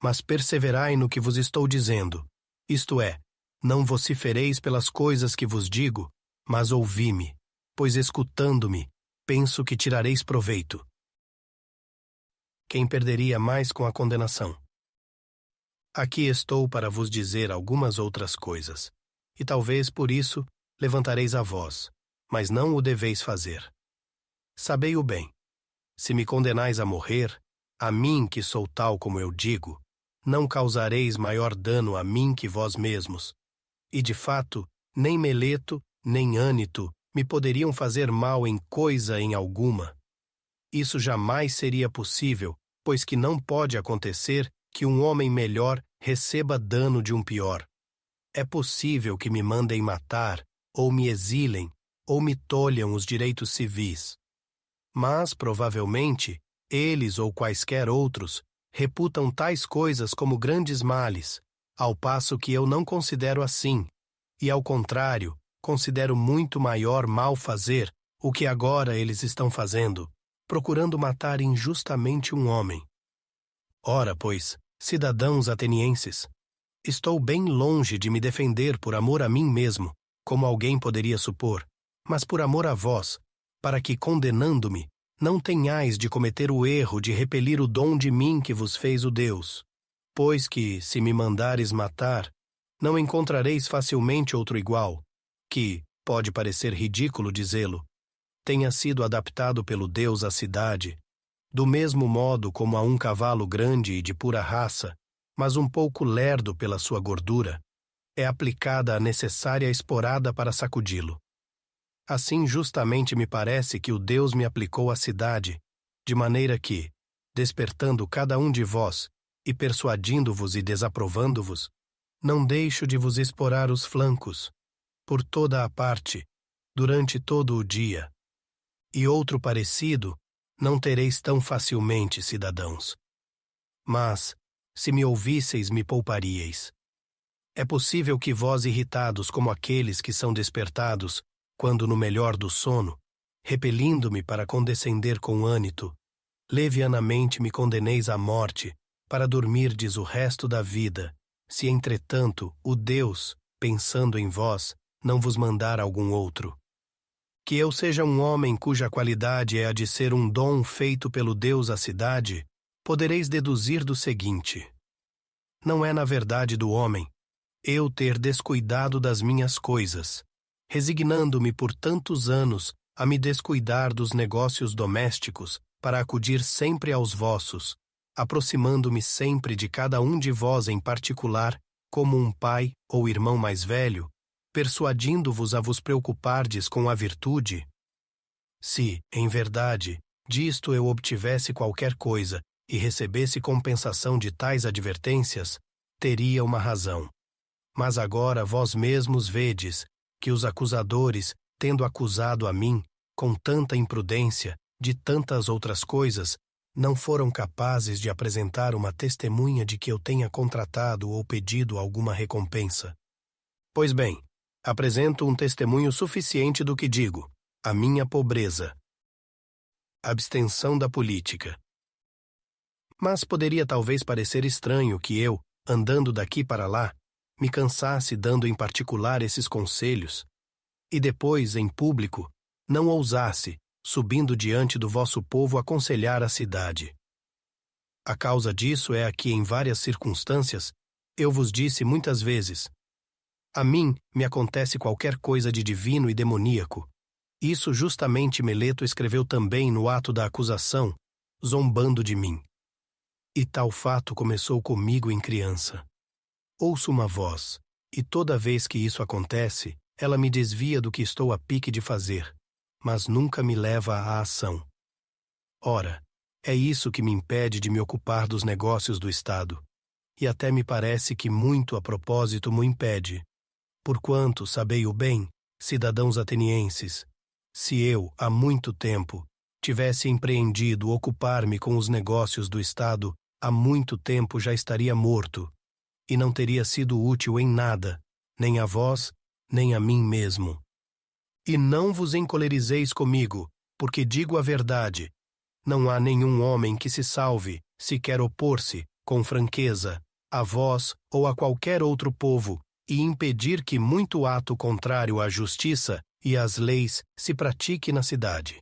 mas perseverai no que vos estou dizendo, isto é, não vocifereis pelas coisas que vos digo, mas ouvi-me, pois escutando-me, penso que tirareis proveito. Quem perderia mais com a condenação? Aqui estou para vos dizer algumas outras coisas, e talvez por isso levantareis a voz, mas não o deveis fazer. Sabei-o bem. Se me condenais a morrer, a mim que sou tal como eu digo, não causareis maior dano a mim que vós mesmos. E de fato, nem Meleto, nem Ânito me poderiam fazer mal em coisa em alguma. Isso jamais seria possível, pois que não pode acontecer que um homem melhor receba dano de um pior. É possível que me mandem matar, ou me exilem, ou me tolham os direitos civis. Mas, provavelmente, eles ou quaisquer outros reputam tais coisas como grandes males, ao passo que eu não considero assim, e ao contrário, considero muito maior mal fazer o que agora eles estão fazendo, procurando matar injustamente um homem. Ora, pois, cidadãos atenienses, estou bem longe de me defender por amor a mim mesmo, como alguém poderia supor, mas por amor a vós, para que, condenando-me, não tenhais de cometer o erro de repelir o dom de mim que vos fez o Deus. Pois que, se me mandares matar, não encontrareis facilmente outro igual, que, pode parecer ridículo dizê-lo, tenha sido adaptado pelo Deus à cidade, do mesmo modo como a um cavalo grande e de pura raça, mas um pouco lerdo pela sua gordura, é aplicada a necessária esporada para sacudi-lo. Assim justamente me parece que o Deus me aplicou à cidade, de maneira que, despertando cada um de vós, e persuadindo-vos e desaprovando-vos, não deixo de vos esporar os flancos, por toda a parte, durante todo o dia. E outro parecido não tereis tão facilmente, cidadãos. Mas, se me ouvisseis, me pouparíeis. É possível que vós irritados como aqueles que são despertados, quando no melhor do sono, repelindo-me para condescender com ânito, levianamente me condeneis à morte, para dormirdes o resto da vida, se entretanto o Deus, pensando em vós, não vos mandar algum outro. Que eu seja um homem cuja qualidade é a de ser um dom feito pelo Deus à cidade, podereis deduzir do seguinte: não é na verdade do homem, eu ter descuidado das minhas coisas, resignando-me por tantos anos a me descuidar dos negócios domésticos para acudir sempre aos vossos, aproximando-me sempre de cada um de vós em particular, como um pai ou irmão mais velho, persuadindo-vos a vos preocupardes com a virtude? Se, em verdade, disto eu obtivesse qualquer coisa e recebesse compensação de tais advertências, teria uma razão. Mas agora vós mesmos vedes que os acusadores, tendo acusado a mim, com tanta imprudência, de tantas outras coisas, não foram capazes de apresentar uma testemunha de que eu tenha contratado ou pedido alguma recompensa. Pois bem, apresento um testemunho suficiente do que digo, a minha pobreza. Abstenção da política. Mas poderia talvez parecer estranho que eu, andando daqui para lá, me cansasse dando em particular esses conselhos, e depois, em público, não ousasse, subindo diante do vosso povo, aconselhar a cidade. A causa disso é a que, em várias circunstâncias, eu vos disse muitas vezes: a mim me acontece qualquer coisa de divino e demoníaco. Isso justamente Meleto escreveu também no ato da acusação, zombando de mim. E tal fato começou comigo em criança. Ouço uma voz, e toda vez que isso acontece, ela me desvia do que estou a pique de fazer, mas nunca me leva à ação. Ora, é isso que me impede de me ocupar dos negócios do Estado, e até me parece que muito a propósito me impede. Porquanto, sabei-o bem, cidadãos atenienses, se eu, há muito tempo, tivesse empreendido ocupar-me com os negócios do Estado, há muito tempo já estaria morto, e não teria sido útil em nada, nem a vós, nem a mim mesmo. E não vos encolerizeis comigo, porque digo a verdade. Não há nenhum homem que se salve, se quer opor-se, com franqueza, a vós ou a qualquer outro povo, e impedir que muito ato contrário à justiça e às leis se pratique na cidade.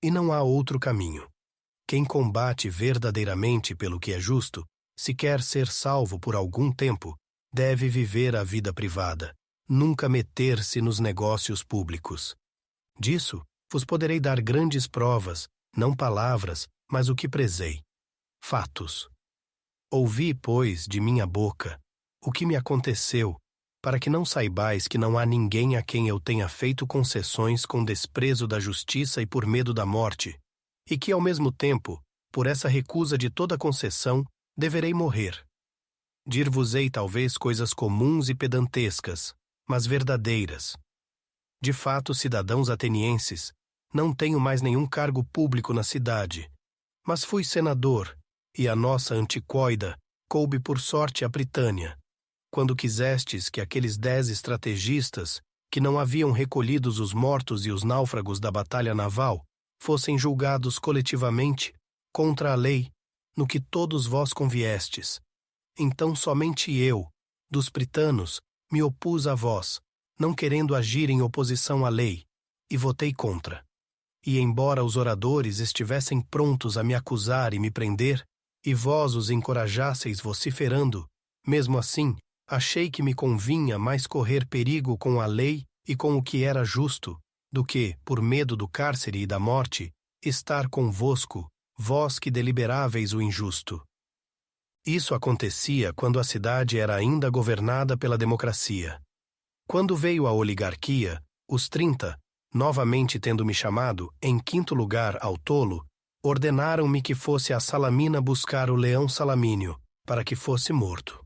E não há outro caminho. Quem combate verdadeiramente pelo que é justo, se quer ser salvo por algum tempo, deve viver a vida privada, nunca meter-se nos negócios públicos. Disso vos poderei dar grandes provas, não palavras, mas o que prezei: fatos. Ouvi, pois, de minha boca o que me aconteceu, para que não saibais que não há ninguém a quem eu tenha feito concessões com desprezo da justiça e por medo da morte, e que, ao mesmo tempo, por essa recusa de toda concessão, deverei morrer. Dir-vos-ei talvez coisas comuns e pedantescas, mas verdadeiras. De fato, cidadãos atenienses, não tenho mais nenhum cargo público na cidade, mas fui senador, e a nossa antiquoida coube por sorte a Britânia, quando quisestes que aqueles 10 estrategistas, que não haviam recolhidos os mortos e os náufragos da batalha naval, fossem julgados coletivamente, contra a lei, no que todos vós conviestes. Então somente eu, dos britanos, me opus a vós, não querendo agir em oposição à lei, e votei contra. E embora os oradores estivessem prontos a me acusar e me prender, e vós os encorajasseis vociferando, mesmo assim, achei que me convinha mais correr perigo com a lei e com o que era justo, do que, por medo do cárcere e da morte, estar convosco, vós que deliberáveis o injusto. Isso acontecia quando a cidade era ainda governada pela democracia. Quando veio a oligarquia, os 30, novamente tendo me chamado, em 5º lugar ao tolo, ordenaram-me que fosse a Salamina buscar o leão Salamínio, para que fosse morto.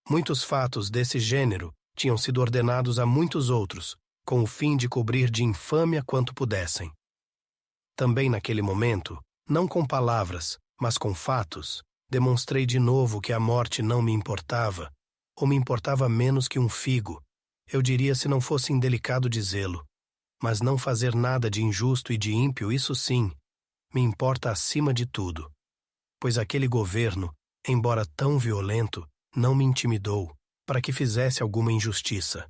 Muitos fatos desse gênero tinham sido ordenados a muitos outros, com o fim de cobrir de infâmia quanto pudessem. Também naquele momento, não com palavras, mas com fatos, demonstrei de novo que a morte não me importava, ou me importava menos que um figo, eu diria se não fosse indelicado dizê-lo, mas não fazer nada de injusto e de ímpio, isso sim, me importa acima de tudo, pois aquele governo, embora tão violento, não me intimidou, para que fizesse alguma injustiça.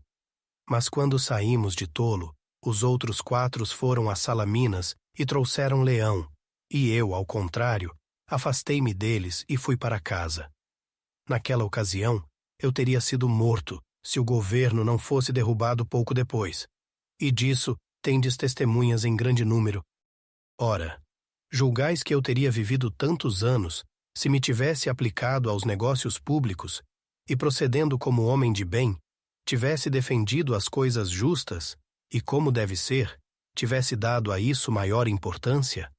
Mas quando saímos de Tolo, os outros 4 foram a Salaminas e trouxeram leão, e eu, ao contrário, afastei-me deles e fui para casa. Naquela ocasião, eu teria sido morto, se o governo não fosse derrubado pouco depois. E disso tendes testemunhas em grande número. Ora, julgais que eu teria vivido tantos anos, se me tivesse aplicado aos negócios públicos, e procedendo como homem de bem, tivesse defendido as coisas justas, e como deve ser, tivesse dado a isso maior importância?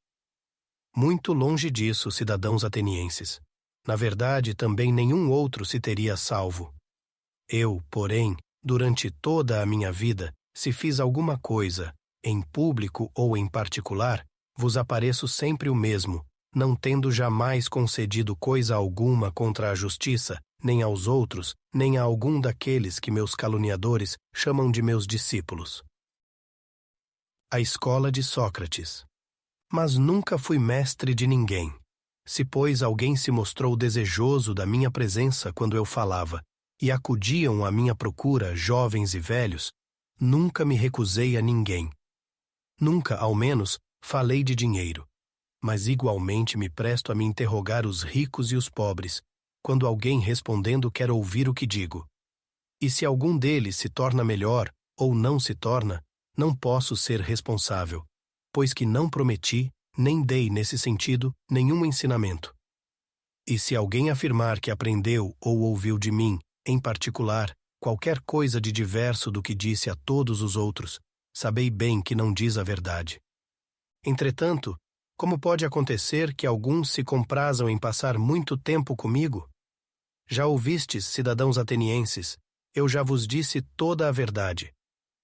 Muito longe disso, cidadãos atenienses. Na verdade, também nenhum outro se teria salvo. Eu, porém, durante toda a minha vida, se fiz alguma coisa, em público ou em particular, vos apareço sempre o mesmo, não tendo jamais concedido coisa alguma contra a justiça, nem aos outros, nem a algum daqueles que meus caluniadores chamam de meus discípulos. A escola de Sócrates. Mas nunca fui mestre de ninguém. Se, pois, alguém se mostrou desejoso da minha presença quando eu falava, e acudiam à minha procura jovens e velhos, nunca me recusei a ninguém. Nunca, ao menos, falei de dinheiro, mas igualmente me presto a me interrogar os ricos e os pobres, quando alguém respondendo quer ouvir o que digo. E se algum deles se torna melhor ou não se torna, não posso ser responsável, pois que não prometi, nem dei nesse sentido nenhum ensinamento. E se alguém afirmar que aprendeu ou ouviu de mim, em particular, qualquer coisa de diverso do que disse a todos os outros, sabei bem que não diz a verdade. Entretanto, como pode acontecer que alguns se comprazam em passar muito tempo comigo? Já ouvistes, cidadãos atenienses, eu já vos disse toda a verdade.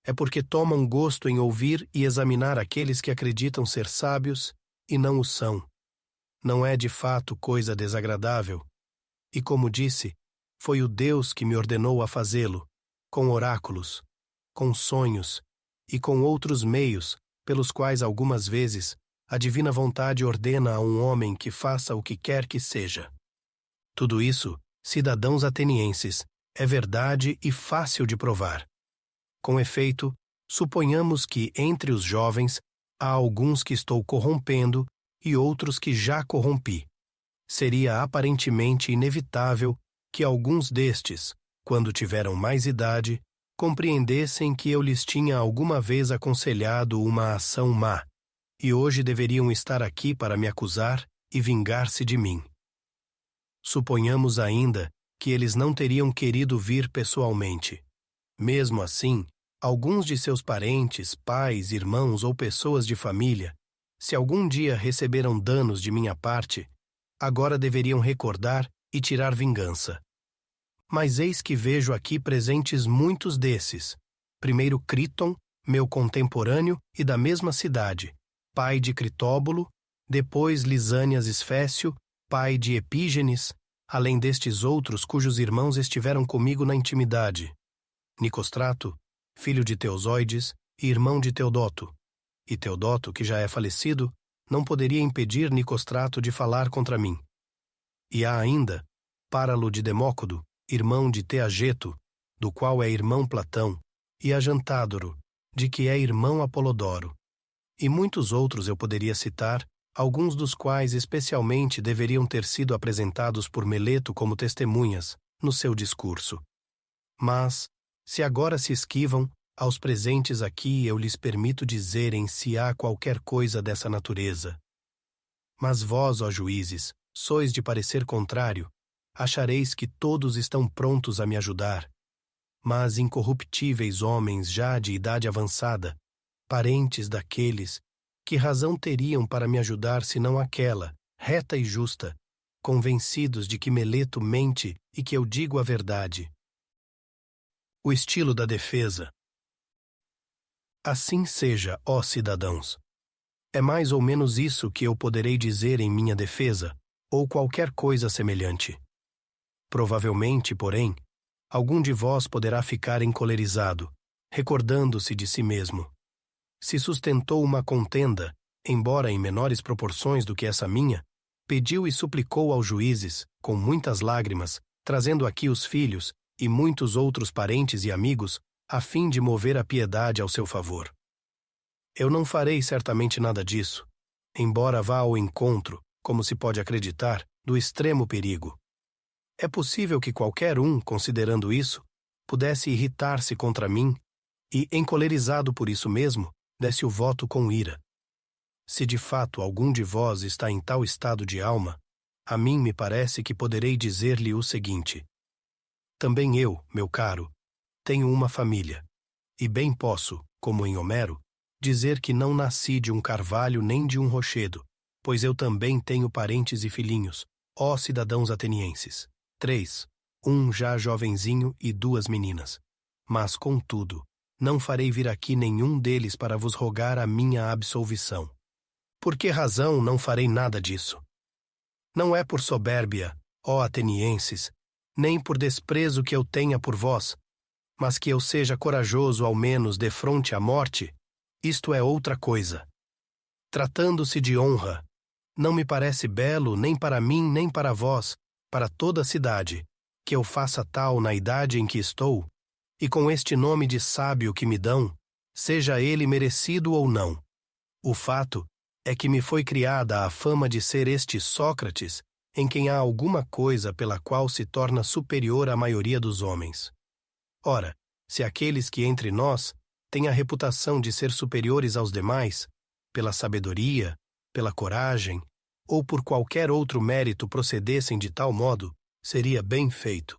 É porque tomam gosto em ouvir e examinar aqueles que acreditam ser sábios e não o são. Não é de fato coisa desagradável. E como disse, foi o Deus que me ordenou a fazê-lo, com oráculos, com sonhos e com outros meios, pelos quais algumas vezes a divina vontade ordena a um homem que faça o que quer que seja. Tudo isso, cidadãos atenienses, é verdade e fácil de provar. Com efeito, suponhamos que entre os jovens há alguns que estou corrompendo e outros que já corrompi. Seria aparentemente inevitável que alguns destes, quando tiveram mais idade, compreendessem que eu lhes tinha alguma vez aconselhado uma ação má, e hoje deveriam estar aqui para me acusar e vingar-se de mim. Suponhamos ainda que eles não teriam querido vir pessoalmente. Mesmo assim, alguns de seus parentes, pais, irmãos ou pessoas de família, se algum dia receberam danos de minha parte, agora deveriam recordar e tirar vingança. Mas eis que vejo aqui presentes muitos desses. Primeiro Críton, meu contemporâneo e da mesma cidade, pai de Critóbulo, depois Lisânias Esfécio, pai de Epígenes, além destes outros cujos irmãos estiveram comigo na intimidade. Nicostrato, filho de Teosóides e irmão de Teodoto. E Teodoto, que já é falecido, não poderia impedir Nicostrato de falar contra mim. E há ainda Páralo de Demócodo, irmão de Teageto, do qual é irmão Platão, e Ajantádoro, de que é irmão Apolodoro. E muitos outros eu poderia citar, alguns dos quais especialmente deveriam ter sido apresentados por Meleto como testemunhas, no seu discurso. Mas, se agora se esquivam, aos presentes aqui eu lhes permito dizerem se há qualquer coisa dessa natureza. Mas vós, ó juízes, sois de parecer contrário, achareis que todos estão prontos a me ajudar. Mas incorruptíveis homens já de idade avançada, parentes daqueles, que razão teriam para me ajudar senão aquela, reta e justa, convencidos de que Meleto mente e que eu digo a verdade? O estilo da defesa. Assim seja, ó cidadãos. É mais ou menos isso que eu poderei dizer em minha defesa, ou qualquer coisa semelhante. Provavelmente, porém, algum de vós poderá ficar encolerizado, recordando-se de si mesmo. Se sustentou uma contenda, embora em menores proporções do que essa minha, pediu e suplicou aos juízes, com muitas lágrimas, trazendo aqui os filhos e muitos outros parentes e amigos, a fim de mover a piedade ao seu favor. Eu não farei certamente nada disso, embora vá ao encontro, como se pode acreditar, do extremo perigo. É possível que qualquer um, considerando isso, pudesse irritar-se contra mim e, encolerizado por isso mesmo, desse o voto com ira. Se de fato algum de vós está em tal estado de alma, a mim me parece que poderei dizer-lhe o seguinte: também eu, meu caro, tenho uma família, e bem posso, como em Homero, dizer que não nasci de um carvalho nem de um rochedo, pois eu também tenho parentes e filhinhos, ó cidadãos atenienses. 3, um já jovenzinho e 2 meninas. Mas, contudo, não farei vir aqui nenhum deles para vos rogar a minha absolvição. Por que razão não farei nada disso? Não é por soberbia, ó atenienses, nem por desprezo que eu tenha por vós, mas que eu seja corajoso ao menos defronte à morte, isto é outra coisa. Tratando-se de honra, não me parece belo nem para mim nem para vós, para toda a cidade, que eu faça tal na idade em que estou, e com este nome de sábio que me dão, seja ele merecido ou não. O fato é que me foi criada a fama de ser este Sócrates, em quem há alguma coisa pela qual se torna superior à maioria dos homens. Ora, se aqueles que entre nós têm a reputação de ser superiores aos demais, pela sabedoria, pela coragem, ou por qualquer outro mérito procedessem de tal modo, seria bem feito.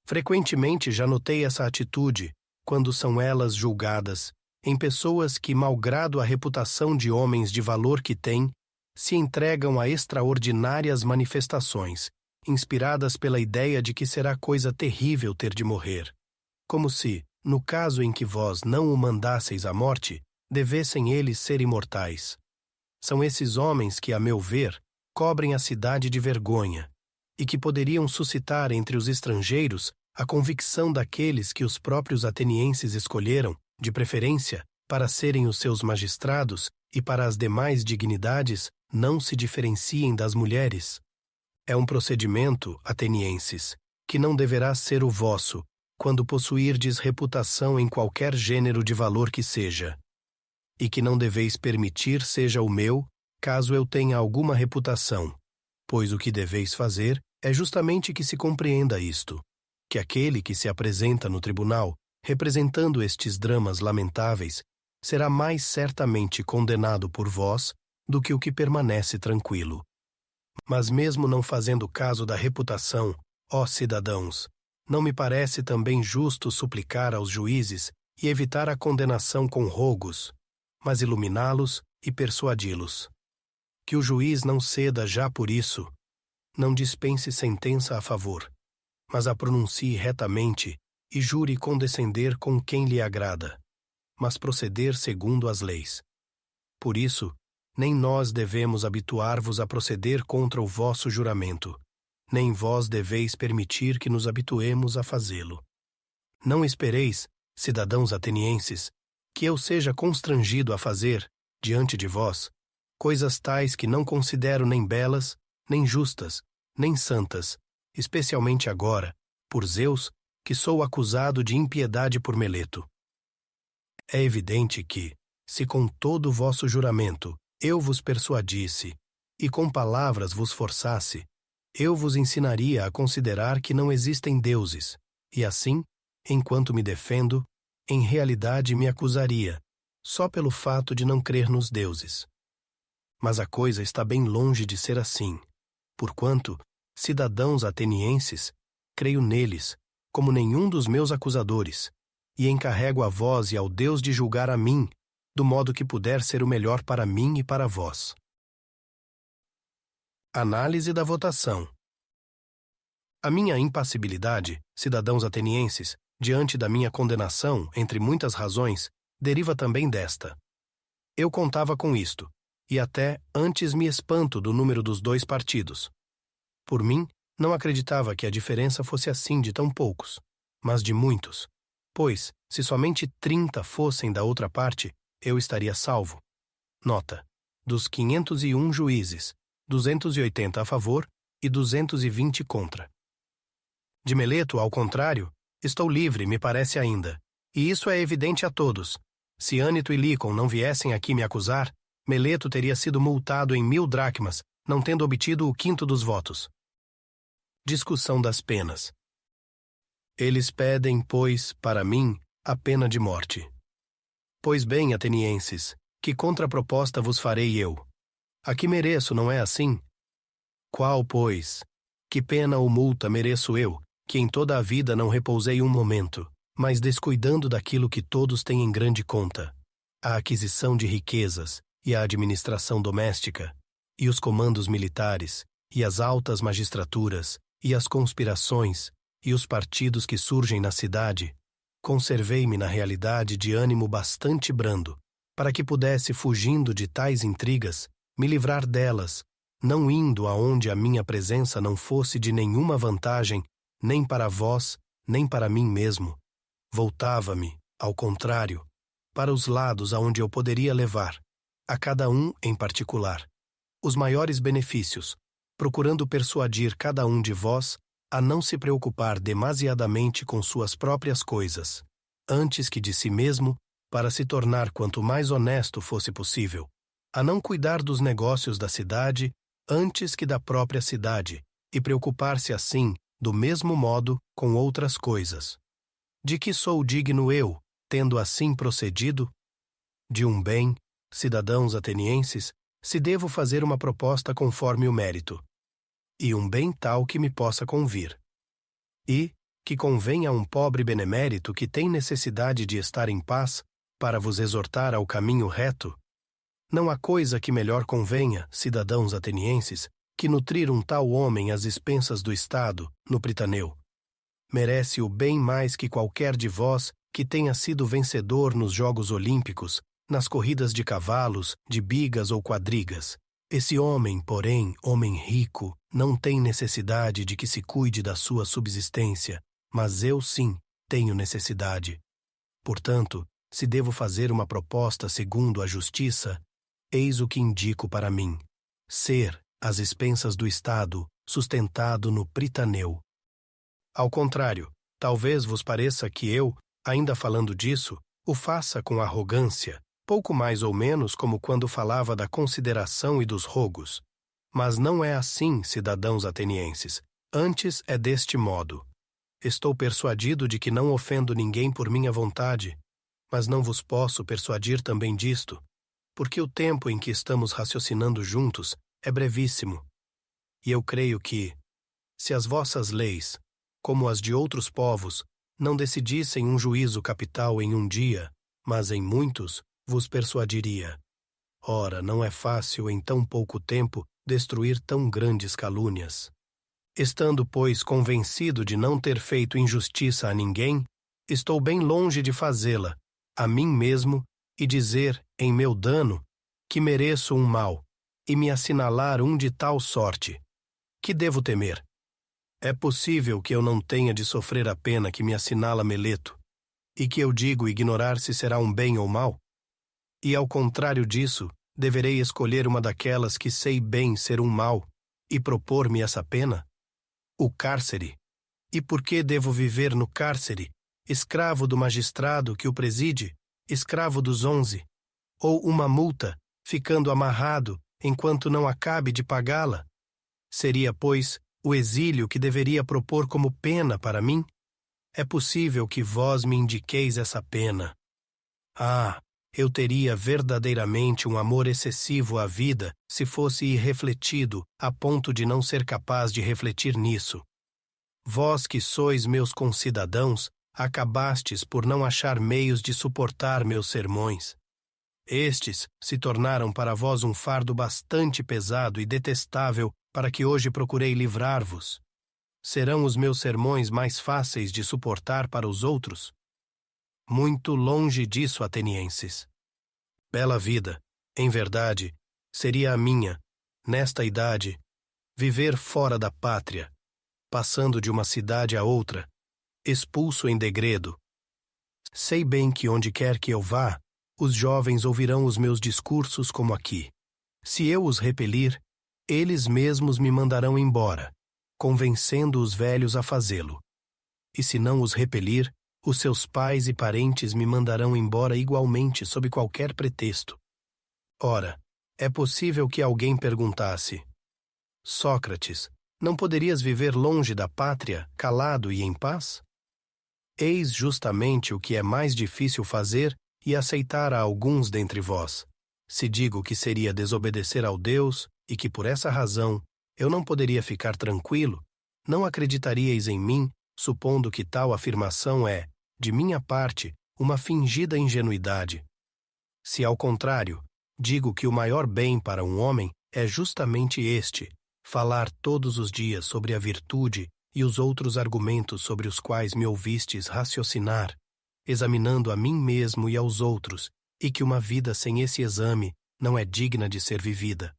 Frequentemente já notei essa atitude, quando são elas julgadas, em pessoas que, malgrado a reputação de homens de valor que têm, se entregam a extraordinárias manifestações, inspiradas pela ideia de que será coisa terrível ter de morrer, como se, no caso em que vós não o mandasseis à morte, devessem eles ser imortais. São esses homens que, a meu ver, cobrem a cidade de vergonha, e que poderiam suscitar entre os estrangeiros a convicção daqueles que os próprios atenienses escolheram, de preferência, para serem os seus magistrados e para as demais dignidades, não se diferenciem das mulheres. É um procedimento, atenienses, que não deverá ser o vosso, quando possuirdes reputação em qualquer gênero de valor que seja, e que não deveis permitir seja o meu, caso eu tenha alguma reputação, pois o que deveis fazer é justamente que se compreenda isto, que aquele que se apresenta no tribunal, representando estes dramas lamentáveis, será mais certamente condenado por vós do que o que permanece tranquilo. Mas mesmo não fazendo caso da reputação, ó cidadãos, não me parece também justo suplicar aos juízes e evitar a condenação com rogos, mas iluminá-los e persuadi-los. Que o juiz não ceda já por isso, não dispense sentença a favor, mas a pronuncie retamente e jure condescender com quem lhe agrada, mas proceder segundo as leis. Por isso, nem nós devemos habituar-vos a proceder contra o vosso juramento, nem vós deveis permitir que nos habituemos a fazê-lo. Não espereis, cidadãos atenienses, que eu seja constrangido a fazer, diante de vós, coisas tais que não considero nem belas, nem justas, nem santas, especialmente agora, por Zeus, que sou acusado de impiedade por Meleto. É evidente que, se com todo o vosso juramento eu vos persuadisse, e com palavras vos forçasse, eu vos ensinaria a considerar que não existem deuses, e assim, enquanto me defendo, em realidade me acusaria, só pelo fato de não crer nos deuses. Mas a coisa está bem longe de ser assim, porquanto, cidadãos atenienses, creio neles, como nenhum dos meus acusadores, e encarrego a vós e ao Deus de julgar a mim, do modo que puder ser o melhor para mim e para vós. Análise da votação. A minha impassibilidade, cidadãos atenienses, diante da minha condenação, entre muitas razões, deriva também desta. Eu contava com isto, e até antes me espanto do número dos dois partidos. Por mim, não acreditava que a diferença fosse assim de tão poucos, mas de muitos, pois, se somente 30 fossem da outra parte, eu estaria salvo. Nota: dos 501 juízes, 280 a favor e 220 contra. De Meleto, ao contrário, estou livre, me parece ainda, e isso é evidente a todos. Se Ânito e Lícon não viessem aqui me acusar, Meleto teria sido multado em 1000 dracmas, não tendo obtido o quinto dos votos. Discussão das penas. Eles pedem, pois, para mim, a pena de morte. Pois bem, atenienses, que contraproposta vos farei eu? A que mereço, não é assim? Qual, pois, que pena ou multa mereço eu, que em toda a vida não repousei um momento, mas descuidando daquilo que todos têm em grande conta, a aquisição de riquezas e a administração doméstica, e os comandos militares, e as altas magistraturas, e as conspirações, e os partidos que surgem na cidade, conservei-me na realidade de ânimo bastante brando, para que pudesse, fugindo de tais intrigas, me livrar delas, não indo aonde a minha presença não fosse de nenhuma vantagem, nem para vós, nem para mim mesmo. Voltava-me, ao contrário, para os lados aonde eu poderia levar, a cada um em particular, os maiores benefícios, procurando persuadir cada um de vós a não se preocupar demasiadamente com suas próprias coisas, antes que de si mesmo, para se tornar quanto mais honesto fosse possível, a não cuidar dos negócios da cidade antes que da própria cidade, e preocupar-se assim, do mesmo modo, com outras coisas. De que sou digno eu, tendo assim procedido? De um bem, cidadãos atenienses, se devo fazer uma proposta conforme o mérito, e um bem tal que me possa convir. E que convenha a um pobre benemérito que tem necessidade de estar em paz, para vos exortar ao caminho reto. Não há coisa que melhor convenha, cidadãos atenienses, que nutrir um tal homem às expensas do Estado, no Pritaneu. Merece-o bem mais que qualquer de vós que tenha sido vencedor nos Jogos Olímpicos, nas corridas de cavalos, de bigas ou quadrigas. Esse homem, porém, homem rico, não tem necessidade de que se cuide da sua subsistência, mas eu sim tenho necessidade. Portanto, se devo fazer uma proposta segundo a justiça, eis o que indico para mim: ser, às expensas do Estado, sustentado no Pritaneu. Ao contrário, talvez vos pareça que eu, ainda falando disso, o faça com arrogância, pouco mais ou menos como quando falava da consideração e dos rogos. Mas não é assim, cidadãos atenienses. Antes é deste modo. Estou persuadido de que não ofendo ninguém por minha vontade, mas não vos posso persuadir também disto, porque o tempo em que estamos raciocinando juntos é brevíssimo. E eu creio que, se as vossas leis, como as de outros povos, não decidissem um juízo capital em um dia, mas em muitos, vos persuadiria. Ora, não é fácil em tão pouco tempo destruir tão grandes calúnias. Estando, pois, convencido de não ter feito injustiça a ninguém, estou bem longe de fazê-la, a mim mesmo, e dizer, em meu dano, que mereço um mal, e me assinalar um de tal sorte. Que devo temer? É possível que eu não tenha de sofrer a pena que me assinala Meleto, e que eu digo ignorar se será um bem ou mal? E ao contrário disso, deverei escolher uma daquelas que sei bem ser um mal, e propor-me essa pena? O cárcere. E por que devo viver no cárcere, escravo do magistrado que o preside, escravo dos 11, ou uma multa, ficando amarrado enquanto não acabe de pagá-la? Seria, pois, o exílio que deveria propor como pena para mim? É possível que vós me indiqueis essa pena. Ah, eu teria verdadeiramente um amor excessivo à vida se fosse irrefletido a ponto de não ser capaz de refletir nisso. Vós que sois meus concidadãos, acabastes por não achar meios de suportar meus sermões. Estes se tornaram para vós um fardo bastante pesado e detestável para que hoje procurei livrar-vos. Serão os meus sermões mais fáceis de suportar para os outros? Muito longe disso, atenienses. Bela vida, em verdade, seria a minha, nesta idade, viver fora da pátria, passando de uma cidade a outra, expulso em degredo. Sei bem que onde quer que eu vá, os jovens ouvirão os meus discursos como aqui. Se eu os repelir, eles mesmos me mandarão embora, convencendo os velhos a fazê-lo. E se não os repelir, os seus pais e parentes me mandarão embora igualmente sob qualquer pretexto. Ora, é possível que alguém perguntasse: Sócrates, não poderias viver longe da pátria, calado e em paz? Eis justamente o que é mais difícil fazer e aceitar a alguns dentre vós. Se digo que seria desobedecer ao Deus e que por essa razão eu não poderia ficar tranquilo, não acreditaríeis em mim, supondo que tal afirmação é, de minha parte, uma fingida ingenuidade. Se, ao contrário, digo que o maior bem para um homem é justamente este, falar todos os dias sobre a virtude e os outros argumentos sobre os quais me ouvistes raciocinar, examinando a mim mesmo e aos outros, e que uma vida sem esse exame não é digna de ser vivida.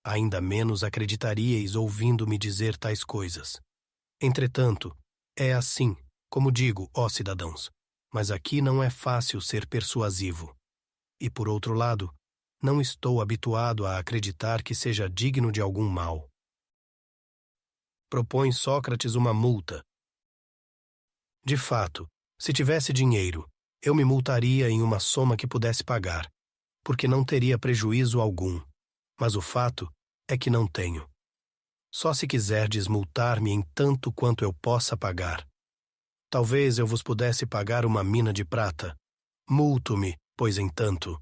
Ainda menos acreditaríeis ouvindo-me dizer tais coisas. Entretanto, é assim, como digo, ó cidadãos, mas aqui não é fácil ser persuasivo. E, por outro lado, não estou habituado a acreditar que seja digno de algum mal. propõe Sócrates uma multa. De fato, se tivesse dinheiro, eu me multaria em uma soma que pudesse pagar, porque não teria prejuízo algum. Mas o fato é que não tenho. Só se quiserdes multar-me em tanto quanto eu possa pagar. Talvez eu vos pudesse pagar uma mina de prata. Multo-me, pois em tanto.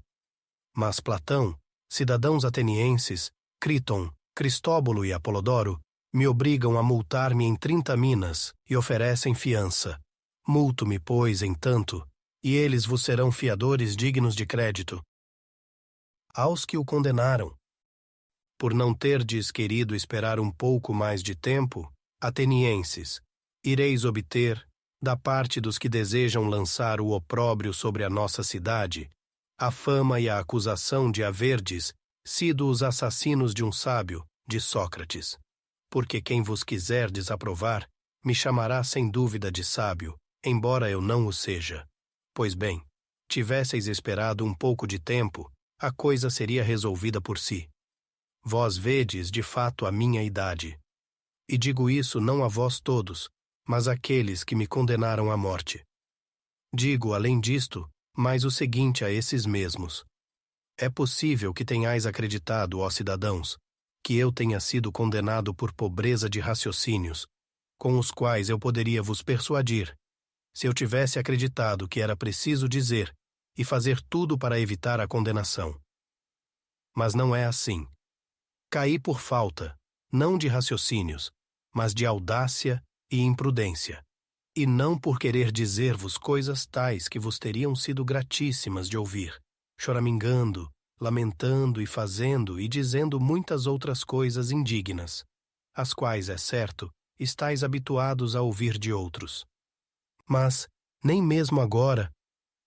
Mas Platão, cidadãos atenienses, Críton, Cristóbulo e Apolodoro, me obrigam a multar-me em 30 minas e oferecem fiança. Multo-me, pois, em tanto, e eles vos serão fiadores dignos de crédito. Aos que o condenaram, por não terdes querido esperar um pouco mais de tempo, atenienses, ireis obter, da parte dos que desejam lançar o opróbrio sobre a nossa cidade, a fama e a acusação de haverdes sido os assassinos de um sábio, de Sócrates. Porque quem vos quiser desaprovar, me chamará sem dúvida de sábio, embora eu não o seja. Pois bem, tivesseis esperado um pouco de tempo, a coisa seria resolvida por si. Vós vedes, de fato, a minha idade. E digo isso não a vós todos, mas àqueles que me condenaram à morte. Digo, além disto, mais o seguinte a esses mesmos. É possível que tenhais acreditado, ó cidadãos, que eu tenha sido condenado por pobreza de raciocínios, com os quais eu poderia vos persuadir, se eu tivesse acreditado que era preciso dizer e fazer tudo para evitar a condenação. Mas não é assim. Caí por falta, não de raciocínios, mas de audácia e imprudência, e não por querer dizer-vos coisas tais que vos teriam sido gratíssimas de ouvir, choramingando, lamentando e fazendo e dizendo muitas outras coisas indignas, as quais, é certo, estais habituados a ouvir de outros. Mas, nem mesmo agora,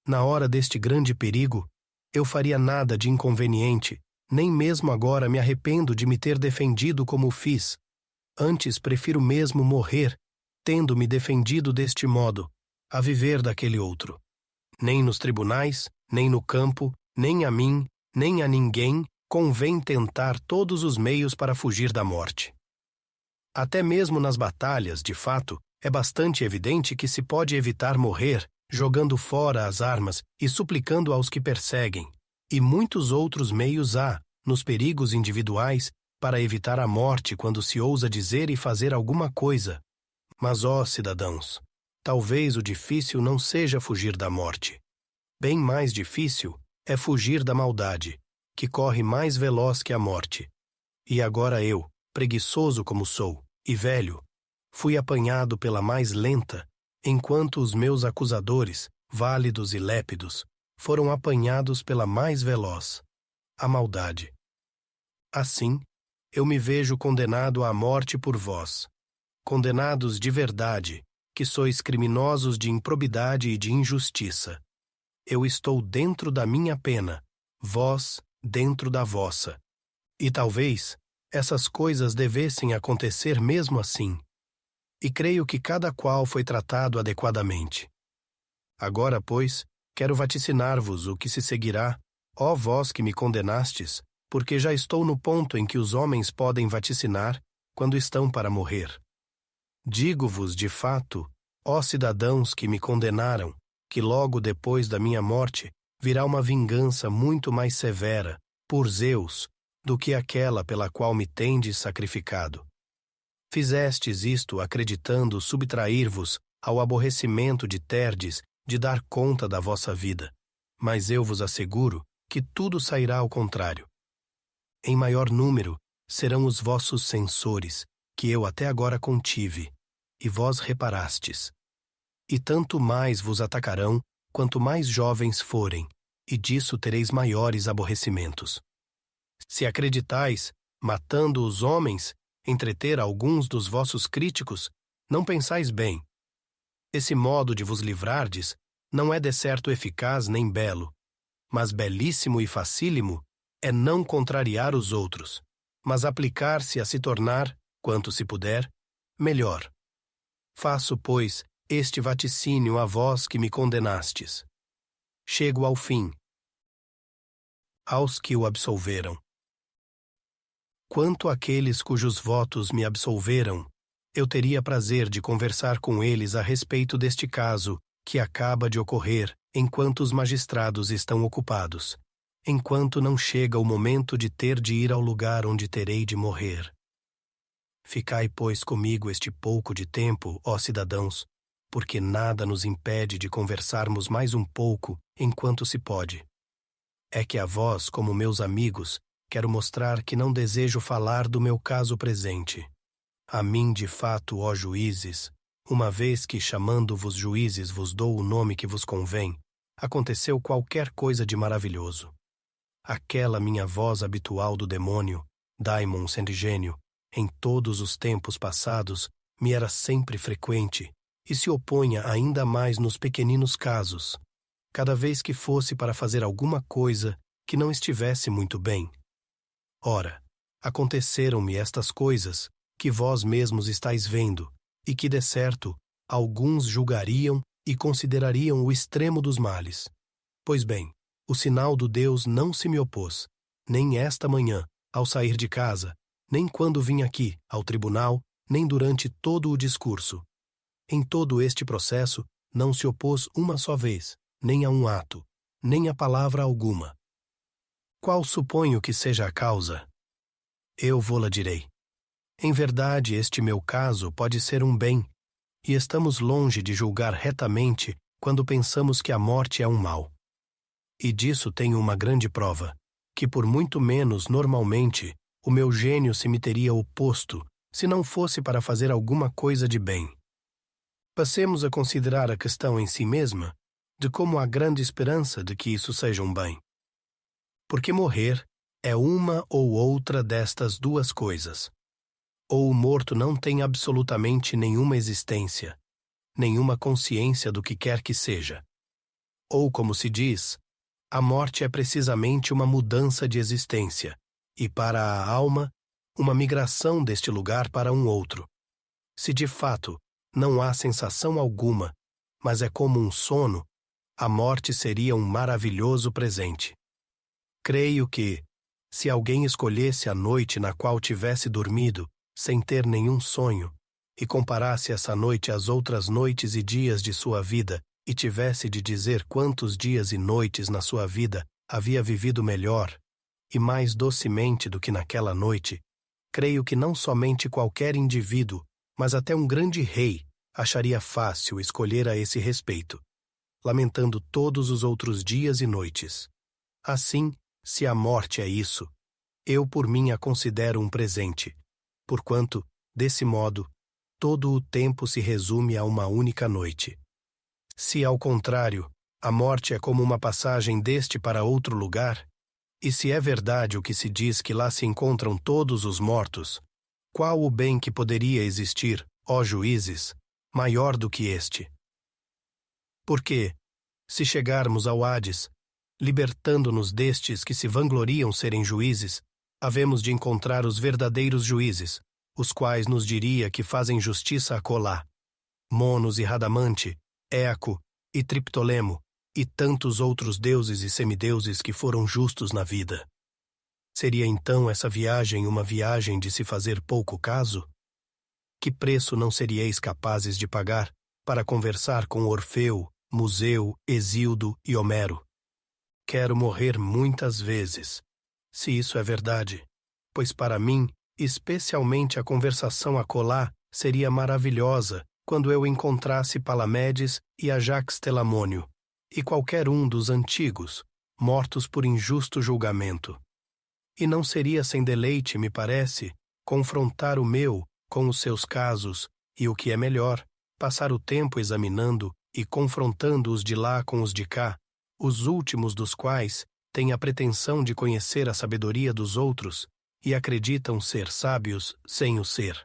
na hora deste grande perigo, eu faria nada de inconveniente, nem mesmo agora me arrependo de me ter defendido como fiz. Antes prefiro mesmo morrer, tendo-me defendido deste modo, a viver daquele outro. Nem nos tribunais, nem no campo, nem a mim, nem a ninguém, convém tentar todos os meios para fugir da morte. Até mesmo nas batalhas, de fato, é bastante evidente que se pode evitar morrer, jogando fora as armas e suplicando aos que perseguem. E muitos outros meios há, nos perigos individuais, para evitar a morte quando se ousa dizer e fazer alguma coisa. Mas, ó cidadãos, talvez o difícil não seja fugir da morte. Bem mais difícil é fugir da maldade, que corre mais veloz que a morte. E agora eu, preguiçoso como sou, e velho, fui apanhado pela mais lenta, enquanto os meus acusadores, válidos e lépidos, foram apanhados pela mais veloz, a maldade. Assim, eu me vejo condenado à morte por vós, condenados de verdade, que sois criminosos de improbidade e de injustiça. Eu estou dentro da minha pena, vós dentro da vossa. E talvez essas coisas devessem acontecer mesmo assim. E creio que cada qual foi tratado adequadamente. Agora, pois, quero vaticinar-vos o que se seguirá, ó vós que me condenastes, porque já estou no ponto em que os homens podem vaticinar quando estão para morrer. Digo-vos, de fato, ó cidadãos que me condenaram, que logo depois da minha morte virá uma vingança muito mais severa, por Zeus, do que aquela pela qual me tendes sacrificado. Fizestes isto acreditando subtrair-vos ao aborrecimento de terdes de dar conta da vossa vida, mas eu vos asseguro que tudo sairá ao contrário. Em maior número serão os vossos censores, que eu até agora contive, e vós reparastes. E tanto mais vos atacarão, quanto mais jovens forem, e disso tereis maiores aborrecimentos. Se acreditais, matando os homens, entreter alguns dos vossos críticos, não pensais bem. Esse modo de vos livrardes não é de certo eficaz nem belo, mas belíssimo e facílimo é não contrariar os outros, mas aplicar-se a se tornar, quanto se puder, melhor. Faço, pois, este vaticínio a vós que me condenastes. Chego ao fim. Aos que o absolveram. Quanto àqueles cujos votos me absolveram, eu teria prazer de conversar com eles a respeito deste caso que acaba de ocorrer enquanto os magistrados estão ocupados, enquanto não chega o momento de ter de ir ao lugar onde terei de morrer. Ficai, pois, comigo este pouco de tempo, ó cidadãos, porque nada nos impede de conversarmos mais um pouco enquanto se pode. É que a vós, como meus amigos, quero mostrar que não desejo falar do meu caso presente. A mim, de fato, ó juízes, uma vez que, chamando-vos juízes, vos dou o nome que vos convém, aconteceu qualquer coisa de maravilhoso. Aquela minha voz habitual do demônio, daimon centigênio, em todos os tempos passados, me era sempre frequente, e se opunha ainda mais nos pequeninos casos, cada vez que fosse para fazer alguma coisa que não estivesse muito bem. Ora, aconteceram-me estas coisas que vós mesmos estáis vendo, e que, de certo, alguns julgariam e considerariam o extremo dos males. Pois bem, o sinal do Deus não se me opôs, nem esta manhã, ao sair de casa, nem quando vim aqui, ao tribunal, nem durante todo o discurso. Em todo este processo, não se opôs uma só vez, nem a um ato, nem a palavra alguma. Qual suponho que seja a causa? Eu vô-la direi. Em verdade, este meu caso pode ser um bem, e estamos longe de julgar retamente quando pensamos que a morte é um mal. E disso tenho uma grande prova, que por muito menos, normalmente, o meu gênio se me teria oposto, se não fosse para fazer alguma coisa de bem. Passemos a considerar a questão em si mesma, de como há grande esperança de que isso seja um bem. Porque morrer é uma ou outra destas duas coisas. Ou o morto não tem absolutamente nenhuma existência, nenhuma consciência do que quer que seja. Ou, como se diz, a morte é precisamente uma mudança de existência, e para a alma, uma migração deste lugar para um outro. Se de fato não há sensação alguma, mas é como um sono, a morte seria um maravilhoso presente. Creio que, se alguém escolhesse a noite na qual tivesse dormido, sem ter nenhum sonho, e comparasse essa noite às outras noites e dias de sua vida, e tivesse de dizer quantos dias e noites na sua vida havia vivido melhor, e mais docemente do que naquela noite, creio que não somente qualquer indivíduo, mas até um grande rei, acharia fácil escolher a esse respeito, lamentando todos os outros dias e noites. Assim, se a morte é isso, eu por mim a considero um presente, porquanto, desse modo, todo o tempo se resume a uma única noite. Se, ao contrário, a morte é como uma passagem deste para outro lugar, e se é verdade o que se diz que lá se encontram todos os mortos, qual o bem que poderia existir, ó juízes, maior do que este? Porque, se chegarmos ao Hades, libertando-nos destes que se vangloriam serem juízes, havemos de encontrar os verdadeiros juízes, os quais nos diria que fazem justiça a Colá, Monos e Radamante, Éaco e Triptolemo, e tantos outros deuses e semideuses que foram justos na vida. Seria então essa viagem uma viagem de se fazer pouco caso? Que preço não seríeis capazes de pagar para conversar com Orfeu, Museu, Hesíodo e Homero? Quero morrer muitas vezes, se isso é verdade, pois para mim, especialmente a conversação a Colá seria maravilhosa quando eu encontrasse Palamedes e Ajax Telamônio, e qualquer um dos antigos, mortos por injusto julgamento. E não seria sem deleite, me parece, confrontar o meu com os seus casos, e o que é melhor, passar o tempo examinando e confrontando os de lá com os de cá, os últimos dos quais têm a pretensão de conhecer a sabedoria dos outros e acreditam ser sábios sem o ser.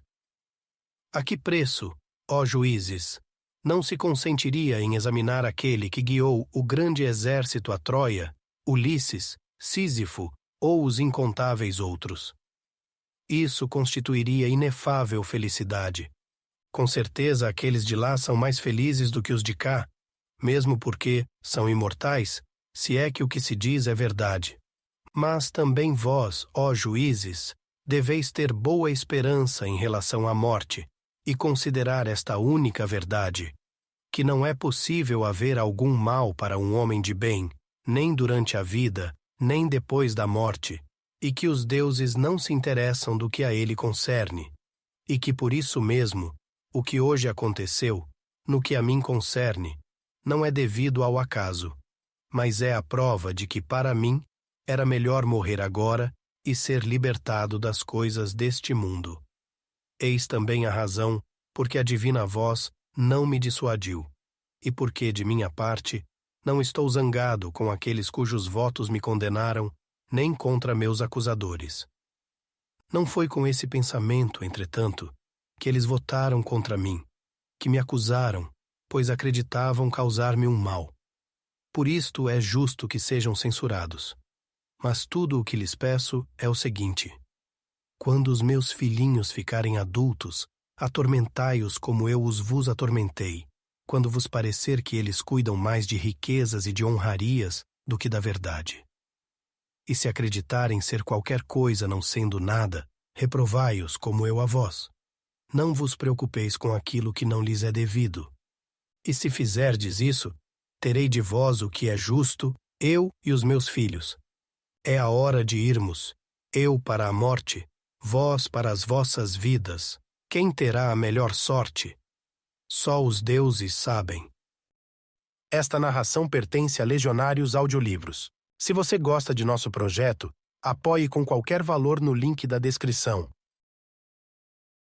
A que preço, ó juízes, não se consentiria em examinar aquele que guiou o grande exército a Troia, Ulisses, Sísifo ou os incontáveis outros? Isso constituiria inefável felicidade. Com certeza aqueles de lá são mais felizes do que os de cá, mesmo porque são imortais, se é que o que se diz é verdade. Mas também vós, ó juízes, deveis ter boa esperança em relação à morte, e considerar esta única verdade, que não é possível haver algum mal para um homem de bem, nem durante a vida, nem depois da morte, e que os deuses não se interessam do que a ele concerne, e que por isso mesmo, o que hoje aconteceu, no que a mim concerne, não é devido ao acaso, mas é a prova de que para mim era melhor morrer agora e ser libertado das coisas deste mundo. Eis também a razão porque a divina voz não me dissuadiu, e porque, de minha parte, não estou zangado com aqueles cujos votos me condenaram, nem contra meus acusadores. Não foi com esse pensamento, entretanto, que eles votaram contra mim, que me acusaram, pois acreditavam causar-me um mal. Por isto é justo que sejam censurados. Mas tudo o que lhes peço é o seguinte: quando os meus filhinhos ficarem adultos, atormentai-os como eu os vos atormentei, quando vos parecer que eles cuidam mais de riquezas e de honrarias do que da verdade. E se acreditarem ser qualquer coisa não sendo nada, reprovai-os como eu a vós. Não vos preocupeis com aquilo que não lhes é devido. E se fizerdes isso, terei de vós o que é justo, eu e os meus filhos. É a hora de irmos, eu para a morte, vós para as vossas vidas. Quem terá a melhor sorte? Só os deuses sabem. Esta narração pertence a Legionários Audiolivros. Se você gosta de nosso projeto, apoie com qualquer valor no link da descrição.